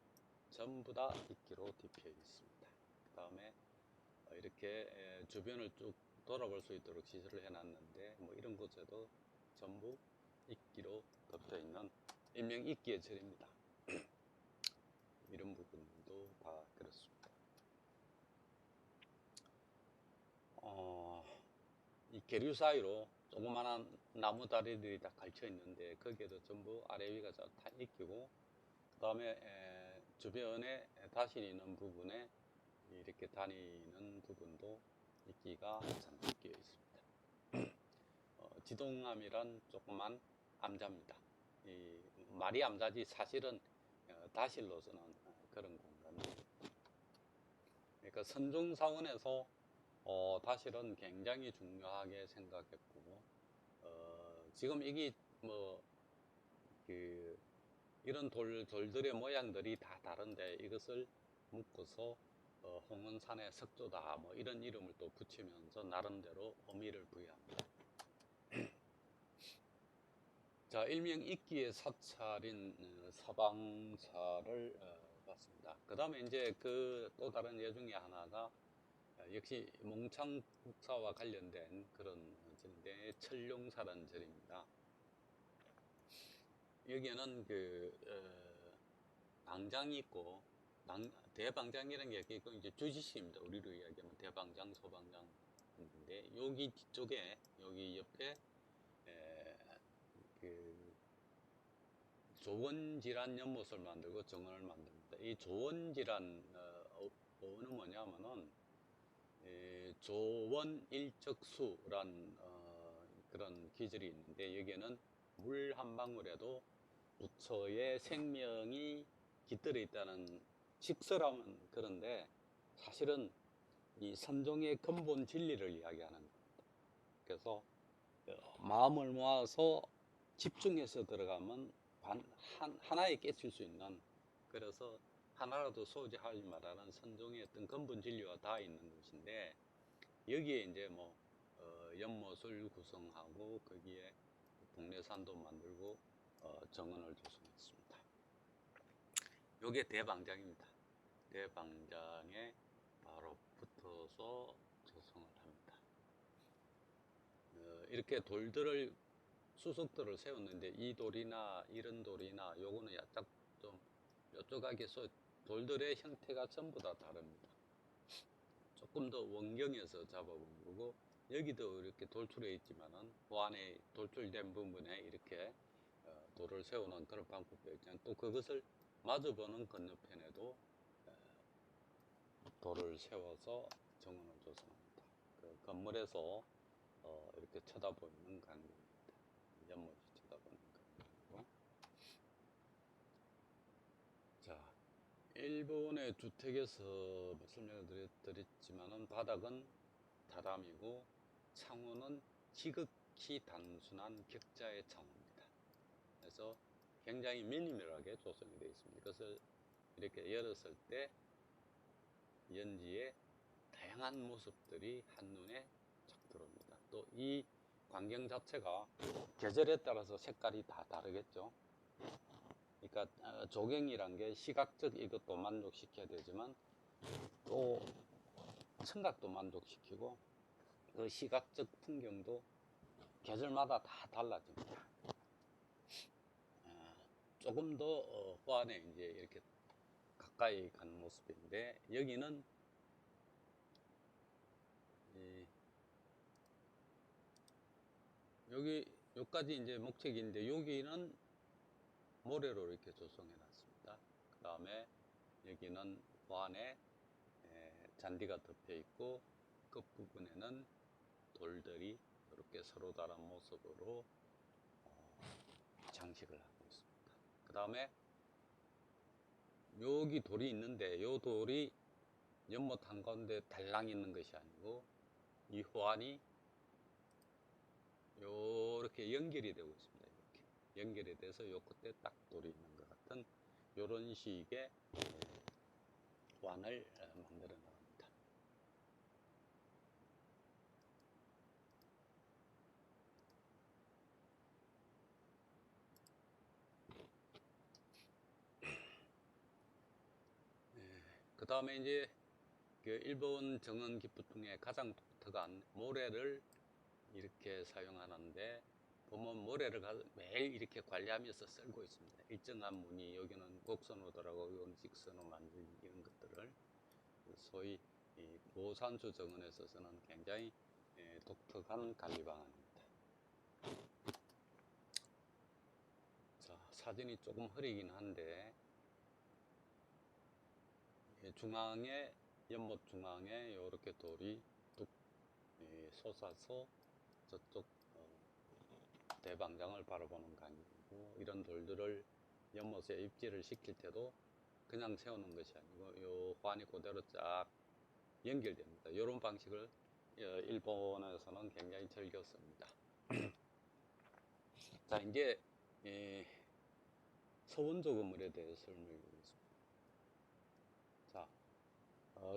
전부 다 이끼로 덮여 있습니다. 그 다음에 이렇게 주변을 쭉 돌아볼 수 있도록 시설을 해놨는데 뭐 이런 곳에도 전부 이끼로 덮여 있는 일명 이끼의 절입니다. 이런 부분도 다 그렇습니다. 이 계류 사이로 조그마한 나무 다리들이 다 걸쳐 있는데 거기에도 전부 아래 위가 다 이끼고 그 다음에 주변에 다시 있는 부분에 이렇게 다니는 부분도 이끼가 잔뜩 끼어 있습니다. 지동암이란 조그만 암자입니다. 이 말이 암자지 사실은 다실로서는 그런 공간입니다. 그러니까 선종사원에서 다실은 굉장히 중요하게 생각했고 지금 이게 뭐 이런 돌들의 모양들이 다 다른데 이것을 묶어서 홍은산의 석조다 뭐 이런 이름을 또 붙이면서 나름대로 의미를 부여합니다. 자, 일명 이끼의 사찰인 서방사를 봤습니다. 그 다음에 이제 그 또 다른 예 중에 하나가 역시 몽창국사와 관련된 그런 절인데 철룡사라는 절입니다. 여기에는 방장이 있고 대방장이라는 게 있고 이제 주지시입니다. 우리로 이야기하면 대방장, 소방장인데 여기 뒤쪽에 여기 옆에 그 조원질환 연못을 만들고 정원을 만듭니다. 이 조원질환 어는 뭐냐면은 조원일적수란 그런 기절이 있는데 여기에는 물 한 방울에도 부처의 생명이 깃들어 있다는 식설하면 그런데 사실은 이 선종의 근본 진리를 이야기하는 겁니다. 그래서 마음을 모아서 집중해서 들어가면 하나에 깨칠 수 있는, 그래서 하나라도 소지하지 말라는 선종의 어떤 근본 진리가 다 있는 것인데, 여기에 이제 뭐 연못을 구성하고 거기에 동래산도 만들고 정원을 조성했습니다. 요게 대방장입니다. 대방장에 바로 붙어서 조성을 합니다. 이렇게 돌들을 수석들을 세웠는데, 이 돌이나 이런 돌이나 요거는 약간 좀 뾰족하게 돌들의 형태가 전부 다 다릅니다. 조금 더 원경에서 잡아본 거고, 여기도 이렇게 돌출해 있지만은 그 안에 돌출된 부분에 이렇게 돌을 세우는 그런 방법도 있지만, 또 그것을 마주보는 건너편에도 돌을 세워서 정원을 조성합니다. 그 건물에서 이렇게 쳐다보이는 광경입니다. 연못이 쳐다보는 광경이고. 자, 일본의 주택에서 뭐 설명을 드렸지만은 바닥은 다람이고 창호는 지극히 단순한 격자의 창호입니다. 그래서 굉장히 미니멀하게 조성이 되어 있습니다. 그것을 이렇게 열었을 때 연지의 다양한 모습들이 한눈에 쫙 들어옵니다. 또 이 광경 자체가 계절에 따라서 색깔이 다 다르겠죠. 그러니까 조경이란 게 시각적 이것도 만족시켜야 되지만 또 청각도 만족시키고, 그 시각적 풍경도 계절마다 다 달라집니다. 조금 더 호안에 이제 이렇게 가까이 간 모습인데, 여기는 여기까지 이제 목책인데, 여기는 모래로 이렇게 조성해 놨습니다. 그 다음에 여기는 호안에 잔디가 덮여 있고, 끝부분에는 돌들이 이렇게 서로 다른 모습으로 장식을 하고 있습니다. 그 다음에 여기 돌이 있는데, 요 돌이 연못 한가운데 달랑 있는 것이 아니고, 이 호안이 요렇게 연결이 되고 있습니다. 이렇게 연결이 돼서 요 끝에 딱 돌이 있는 것 같은 요런 식의 호안을 만들어 나갑니다. 그 다음에 이제 그 일본 정원 기법 중에 가장 독특한 모래를 이렇게 사용하는데, 보면 모래를 매일 이렇게 관리하면서 썰고 있습니다. 일정한 무늬, 여기는 곡선으로 들어가고 여기는 직선으로 만든 이런 것들을 소위 고산수 정원에 있어서는 굉장히 독특한 관리 방안입니다. 자, 사진이 조금 흐리긴 한데, 중앙에 연못 중앙에 이렇게 돌이 뚝 솟아서 저쪽 대방장을 바라보는 광경이고, 이런 돌들을 연못에 입지를 시킬 때도 그냥 세우는 것이 아니고 요 호안이 그대로 쫙 연결됩니다. 이런 방식을 일본에서는 굉장히 즐겼습니다. 자, 이제 서원조 건물에 대해서 설명드리겠습니다. 자,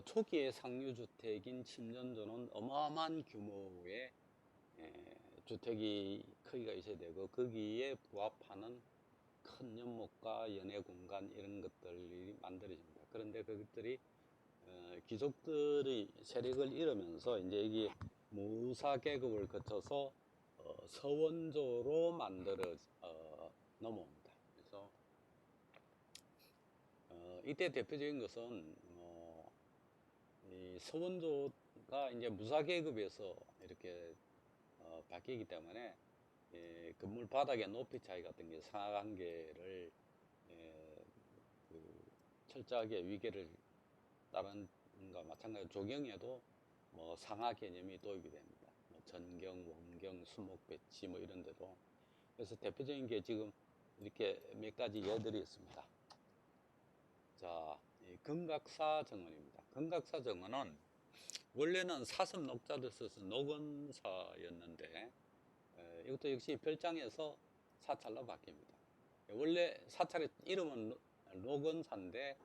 초기의 상류주택인 침전조는 어마어마한 규모의 주택이 크기가 있어야 되고, 거기에 부합하는 큰 연못과 연회 공간 이런 것들이 만들어집니다. 그런데 그것들이 귀족들의 세력을 잃으면서 이제 여기 무사 계급을 거쳐서 서원조로 만들어 넘어옵니다. 그래서 이때 대표적인 것은 이 서원조가 이제 무사 계급에서 이렇게 바뀌기 때문에 건물 바닥의 높이 차이 같은 게 상하관계를 그 철저하게 위계를 따른 과 마찬가지로 조경에도 뭐 상하 개념이 도입이 됩니다. 뭐 전경, 원경, 수목 배치 뭐 이런 데도. 그래서 대표적인 게 지금 이렇게 몇 가지 예들이 있습니다. 자, 이 금각사 정원입니다. 금각사 정원은 원래는 사슴 녹자를 써서 녹원사였는데, 이것도 역시 별장에서 사찰로 바뀝니다. 원래 사찰의 이름은 노건사인데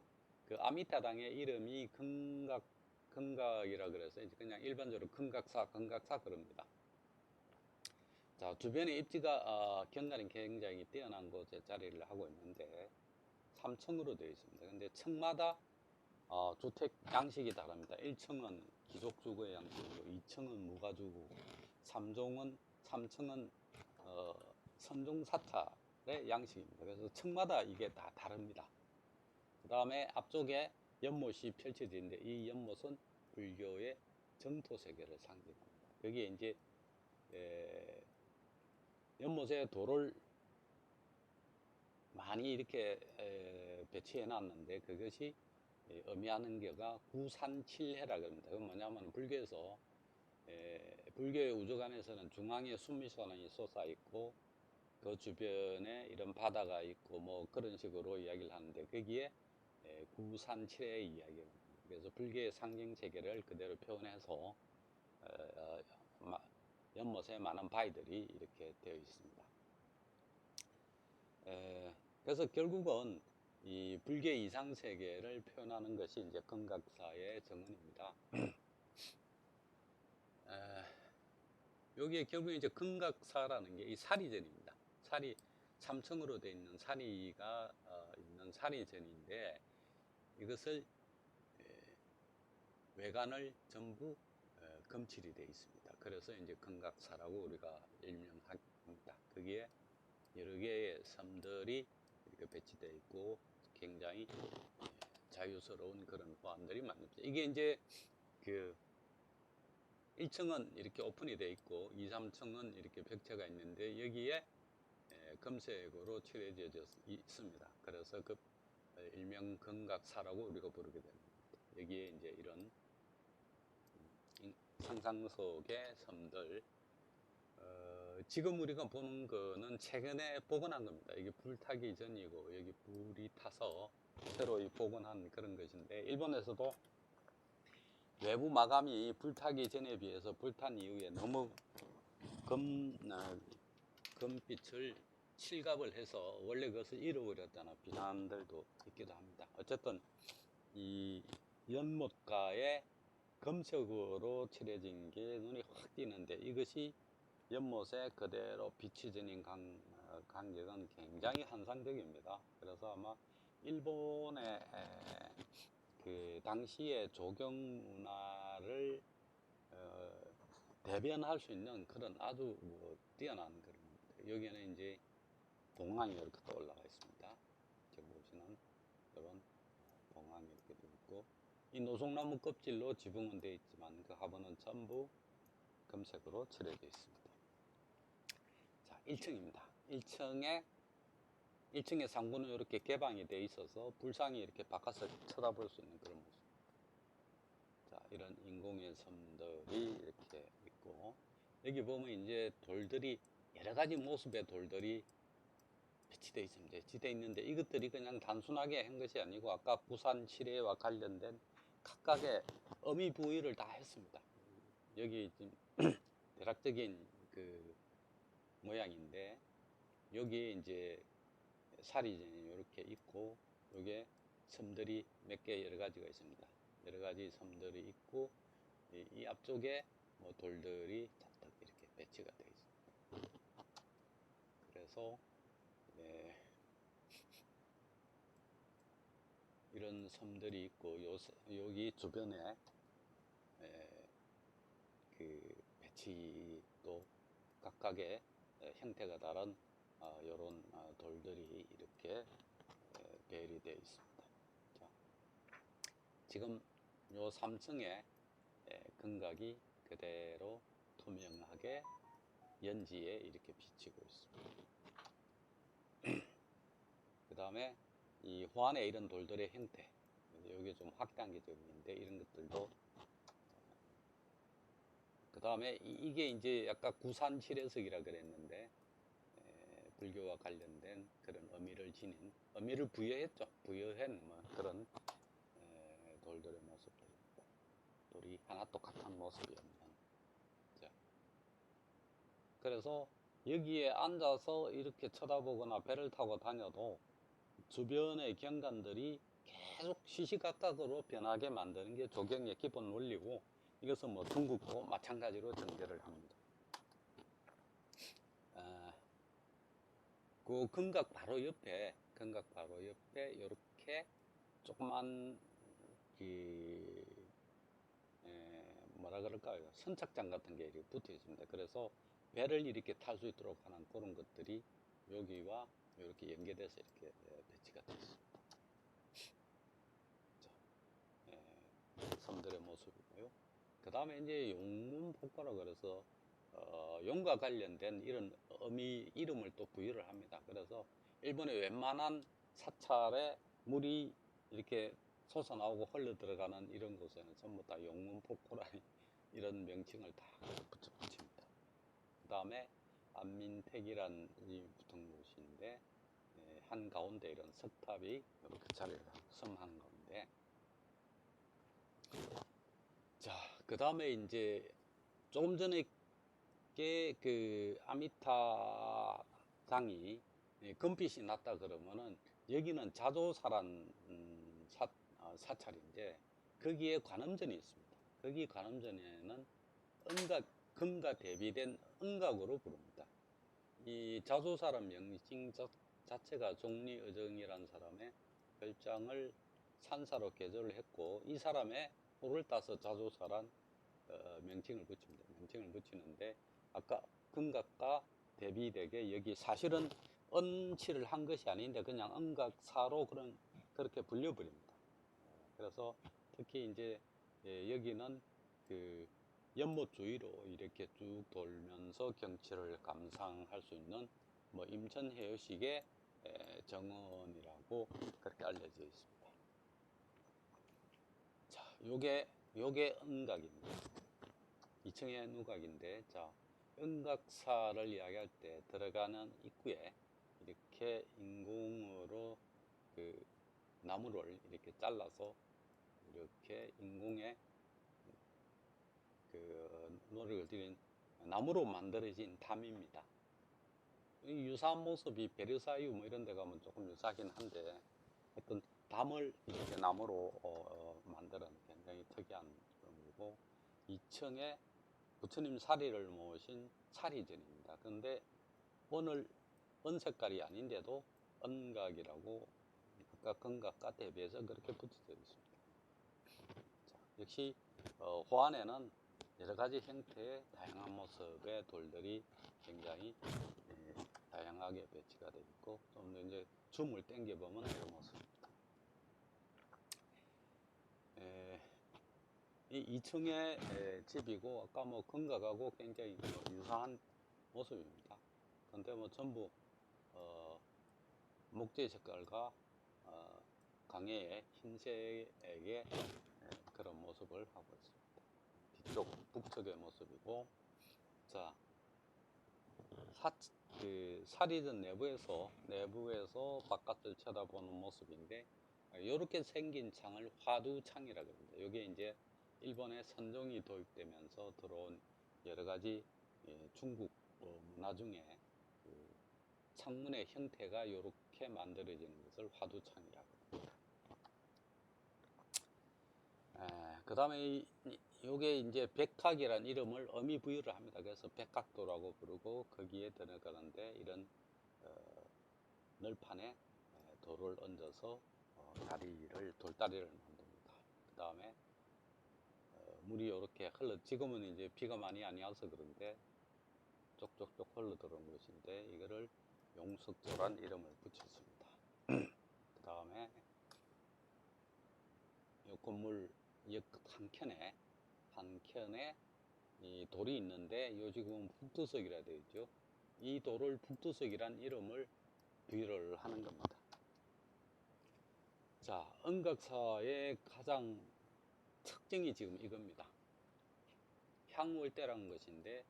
그 아미타당의 이름이 금각이라 그래서 이제 그냥 일반적으로 금각사 그럽니다. 자, 주변에 입지가 경관이 굉장히 뛰어난 곳에 자리를 하고 있는데 3층으로 되어 있습니다. 근데 층마다 주택 양식이 다릅니다. 1층은 귀족주거의 양식이고 2층은 무가주거, 3층은 선종사찰의 양식입니다. 그래서 층마다 이게 다 다릅니다. 그 다음에 앞쪽에 연못이 펼쳐져 있는데 이 연못은 불교의 정토 세계를 상징합니다. 여기에 이제 연못에 돌을 많이 이렇게 배치해 놨는데 그것이 의미하는 게가 구산칠해라 그럽니다. 그건 뭐냐면 불교에서 불교의 우주관에서는 중앙에 수미선이 솟아 있고 그 주변에 이런 바다가 있고 뭐 그런 식으로 이야기를 하는데 거기에 구산칠해의 이야기입니다. 그래서 불교의 상징 체계를 그대로 표현해서 연못에 많은 바위들이 이렇게 되어 있습니다. 그래서 결국은 이 불교의 이상 세계를 표현하는 것이 이제 금각사의 정언입니다. 여기에 결국 이제 금각사라는 게 이 사리전입니다. 사리 3층으로 되어 있는 사리가 있는 사리전인데 이것을 외관을 전부 검칠이 되어 있습니다. 그래서 이제 금각사라고 우리가 일명합니다. 거기에 여러 개의 섬들이 이렇게 배치되어 있고 굉장히 자유스러운 그런 호안들이 많습니다. 이게 이제 그 1층은 이렇게 오픈이 되어 있고 2, 3층은 이렇게 벽체가 있는데 여기에 금색으로 칠해져 있습니다. 그래서 그 일명 금각사라고 우리가 부르게 됩니다. 여기에 이제 이런 상상 속의 섬들 지금 우리가 보는 거는 최근에 복원한 겁니다. 이게 불타기 전이고 여기 불이 타서 새로 복원한 그런 것인데 일본에서도 외부 마감이 불타기 전에 비해서 불탄 이후에 너무 금빛을 칠갑을 해서 원래 그것을 잃어버렸다는 비난들도 있기도 합니다. 어쨌든 이 연못가에 금색으로 칠해진 게 눈이 확 띄는데 이것이 연못에 그대로 빛이 지닌 간격은 굉장히 환상적입니다. 그래서 아마 일본의 그 당시의 조경 문화를 대변할 수 있는 그런 아주 뛰어난 그런 겁니다. 여기는 이제 봉황이 이렇게 또 올라가 있습니다. 지금 보시는 이런 봉황이 이렇게 되어 있고 이 노송나무 껍질로 지붕은 되어 있지만 그 하부는 전부 금색으로 칠해져 있습니다. 자, 1층입니다. 1층의 상부는 이렇게 개방이 되어 있어서 불상이 이렇게 바깥을 쳐다볼 수 있는 그런 모습. 자, 이런 인공의 섬들이 이렇게 있고 여기 보면 이제 돌들이 여러 가지 모습의 돌들이 배치되어 있습니다. 배치되어 있는데 이것들이 그냥 단순하게 한 것이 아니고 아까 부산 칠해와 관련된 각각의 의미 부여를 다 했습니다. 여기 지금 대략적인 그 모양인데 여기에 이제 사리전이 이렇게 있고 여기에 섬들이 몇 개 여러 가지가 있습니다. 여러 가지 섬들이 있고 이 앞쪽에 뭐 돌들이 잔뜩 이렇게 배치가 되어 있습니다. 그래서 이런 섬들이 있고 여기 주변에 그 배치도 각각의 형태가 다른 이런 돌들이 이렇게 배열이 되어 있습니다. 자, 지금 요 3층에 금각이 그대로 투명하게 연지에 이렇게 비치고 있습니다. 그 다음에 이 호안의 이런 돌들의 형태 여기 좀 확단계적인데 이런 것들도 그 다음에 이게 이제 약간 구산칠해석이라 그랬는데 불교와 관련된 그런 의미를 지닌 의미를 부여했죠. 부여한 뭐 그런 돌들의 모습들입니다. 돌이 하나 똑같은 모습이 없는. 자, 그래서 여기에 앉아서 이렇게 쳐다보거나 배를 타고 다녀도 주변의 경관들이 계속 시시각각으로 변하게 만드는 게 조경의 기본 원리고, 이것은 뭐 중국도 마찬가지로 전개를 합니다. 그 금각 바로 옆에 이렇게 조그만 뭐라 그럴까요? 선착장 같은 게 이렇게 붙어 있습니다. 그래서 배를 이렇게 탈 수 있도록 하는 그런 것들이 여기와 이렇게 연계돼서 이렇게 배치가 되어 있습니다. 섬들의 모습이고요. 그 다음에 이제 용문폭포라 그래서 용과 관련된 이런 이름을 또 부여를 합니다. 그래서 일본의 웬만한 사찰에 물이 이렇게 솟아나오고 흘러 들어가는 이런 곳에는 전부 다 용문폭포라 이런 명칭을 다 붙입니다. 그 다음에 안민택이란 이 붙은 곳인데, 한가운데 이런 석탑이 이렇게 자리를 섬하는 건데, 자, 그 다음에 이제 조금 전에 그 아미타장이 금빛이 났다 그러면은 여기는 자조사란 사찰인데, 거기에 관음전이 있습니다. 거기 관음전에는 금과 대비된 은각으로 부릅니다. 이 자조사란 명칭 자체가 종리의정이라는 사람의 별장을 산사로 개조를 했고, 이 사람의 호를 따서 자조사란 명칭을 붙입니다. 명칭을 붙이는데, 아까 금각과 대비되게 여기 사실은 은칠을 한 것이 아닌데 그냥 은각사로 그렇게 불려버립니다. 그래서 특히 이제 여기는 그 연못 주위로 이렇게 쭉 돌면서 경치를 감상할 수 있는 뭐 임천 해요식의 정원이라고 그렇게 알려져 있습니다. 자, 요게 은각입니다. 2층의 누각인데, 자, 은각사를 이야기할 때 들어가는 입구에 이렇게 인공으로 그 나무를 이렇게 잘라서 이렇게 인공의 그 노력을 들인 나무로 만들어진 담입니다. 유사한 모습이 베르사유 뭐 이런 데 가면 조금 유사하긴 한데, 하여튼 담을 이렇게 나무로 만드는 굉장히 특이한 점이고, 2층에 부처님 사리를 모신 사리전입니다. 근데 오늘 은색깔이 아닌데도 은각이라고 아까 금각과 대비해서 그렇게 붙여져 있습니다. 자, 역시 호안에는 여러 가지 형태의 다양한 모습의 돌들이 굉장히 다양하게 배치가 되어 있고, 좀 더 이제 줌을 당겨 보면 이런 모습입니다. 이 2층의 집이고, 아까 뭐 금각하고 굉장히 유사한 모습입니다. 근데 뭐 전부 목재 색깔과 강해의 흰색의 그런 모습을 하고 있습니다. 뒤쪽 북쪽의 모습이고, 자, 사리전 내부에서 바깥을 쳐다보는 모습인데, 이렇게 생긴 창을 화두창이라고 합니다. 이게 이제 일본의 선종이 도입되면서 들어온 여러 가지 중국 문화 중에 그 창문의 형태가 이렇게 만들어지는 것을 화두창이라고 합니다. 그 다음에 이게 이제 백학이라는 이름을 의미 부여를 합니다. 그래서 백학도라고 부르고, 거기에 들어가는데 이런 널판에 돌을 얹어서 돌다리를 만듭니다. 그 다음에 물이 이렇게 지금은 이제 비가 많이 안 와서 그런데 쪽쪽쪽 흘러 들어온 것인데, 이거를 용석조란 이름을 붙였습니다. 그 다음에 이 건물 옆 한켠에 이 돌이 있는데, 요 지금 북두석이라 되어 있죠. 이 돌을 북두석이란 이름을 부여를 하는 겁니다. 자, 은각사의 가장 특징이 지금 이겁니다. 향월대라는 것인데,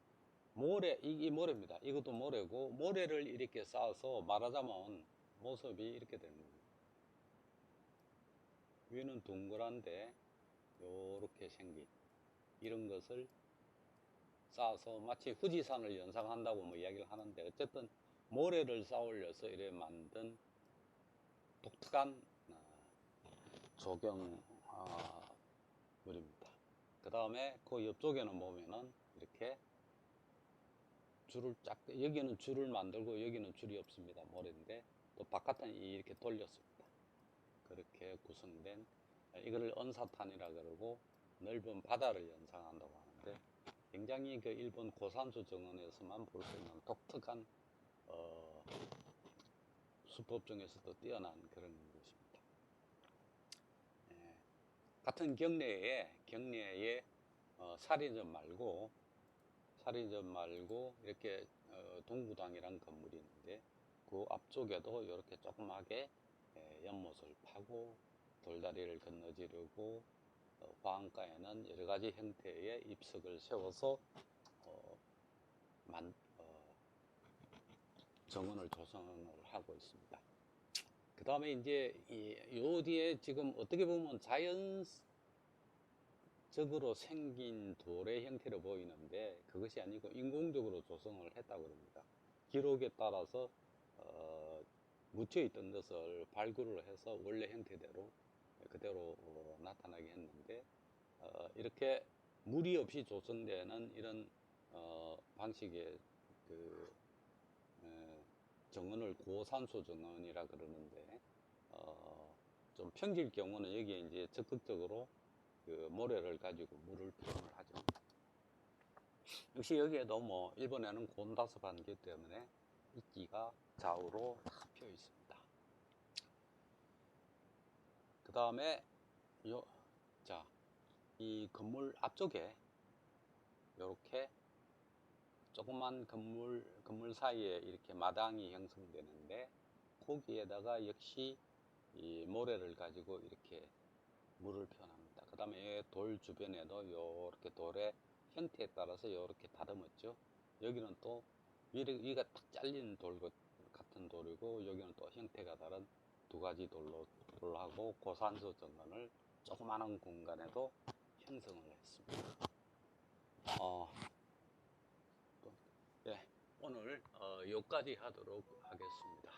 이 모래입니다. 이것도 모래고, 모래를 이렇게 쌓아서 말하자면 모습이 이렇게 되는 겁니다. 위는 동그란데 요렇게 생긴 이런 것을 쌓아서 마치 후지산을 연상한다고 뭐 이야기를 하는데, 어쨌든 모래를 쌓아 올려서 이래 만든 독특한 조경물입니다. 그 다음에 그 옆쪽에는 보면은 이렇게 줄을 여기는 줄을 만들고 여기는 줄이 없습니다. 모래인데 또 바깥은 이렇게 돌렸습니다. 그렇게 구성된, 이거를 언사탄이라 그러고 넓은 바다를 연상한다고 하는데, 굉장히 그 일본 고산수 정원에서만 볼 수 있는 독특한 수법 중에서도 뛰어난 그런 곳입니다. 예, 같은 경내에 살인점 말고 이렇게 동구당이란 건물이 있는데, 그 앞쪽에도 이렇게 조그맣게 연못을 파고 돌다리를 건너지르고 화강가에는 여러 가지 형태의 입석을 세워서 정원을 조성을 하고 있습니다. 그 다음에 이제 요 뒤에 지금 어떻게 보면 자연적으로 생긴 돌의 형태로 보이는데, 그것이 아니고 인공적으로 조성을 했다고 합니다. 기록에 따라서 묻혀 있던 것을 발굴을 해서 원래 형태대로 그대로 나타나게 했는데, 이렇게 무리 없이 조성되는 이런 방식의 그 정원을 고산소 정원이라 그러는데, 좀 평지일 경우는 여기에 이제 적극적으로 그 모래를 가지고 물을 표현을 하죠. 역시 여기에도 뭐 일본에는 곤다스 반기 때문에 이끼가 좌우로 다 피어 있습니다. 그 다음에 이 건물 앞쪽에 이렇게 조그만 건물 사이에 이렇게 마당이 형성되는데, 거기에다가 역시 이 모래를 가지고 이렇게 물을 표현합니다. 그 다음에 돌 주변에도 이렇게 돌의 형태에 따라서 이렇게 다듬었죠. 여기는 또 위가 탁 잘린 돌 같은 돌이고, 여기는 또 형태가 다른 두 가지 돌로 하고 고산소 정원을 조그마한 공간에도 형성을 했습니다. 네, 오늘 여기까지 하도록 하겠습니다.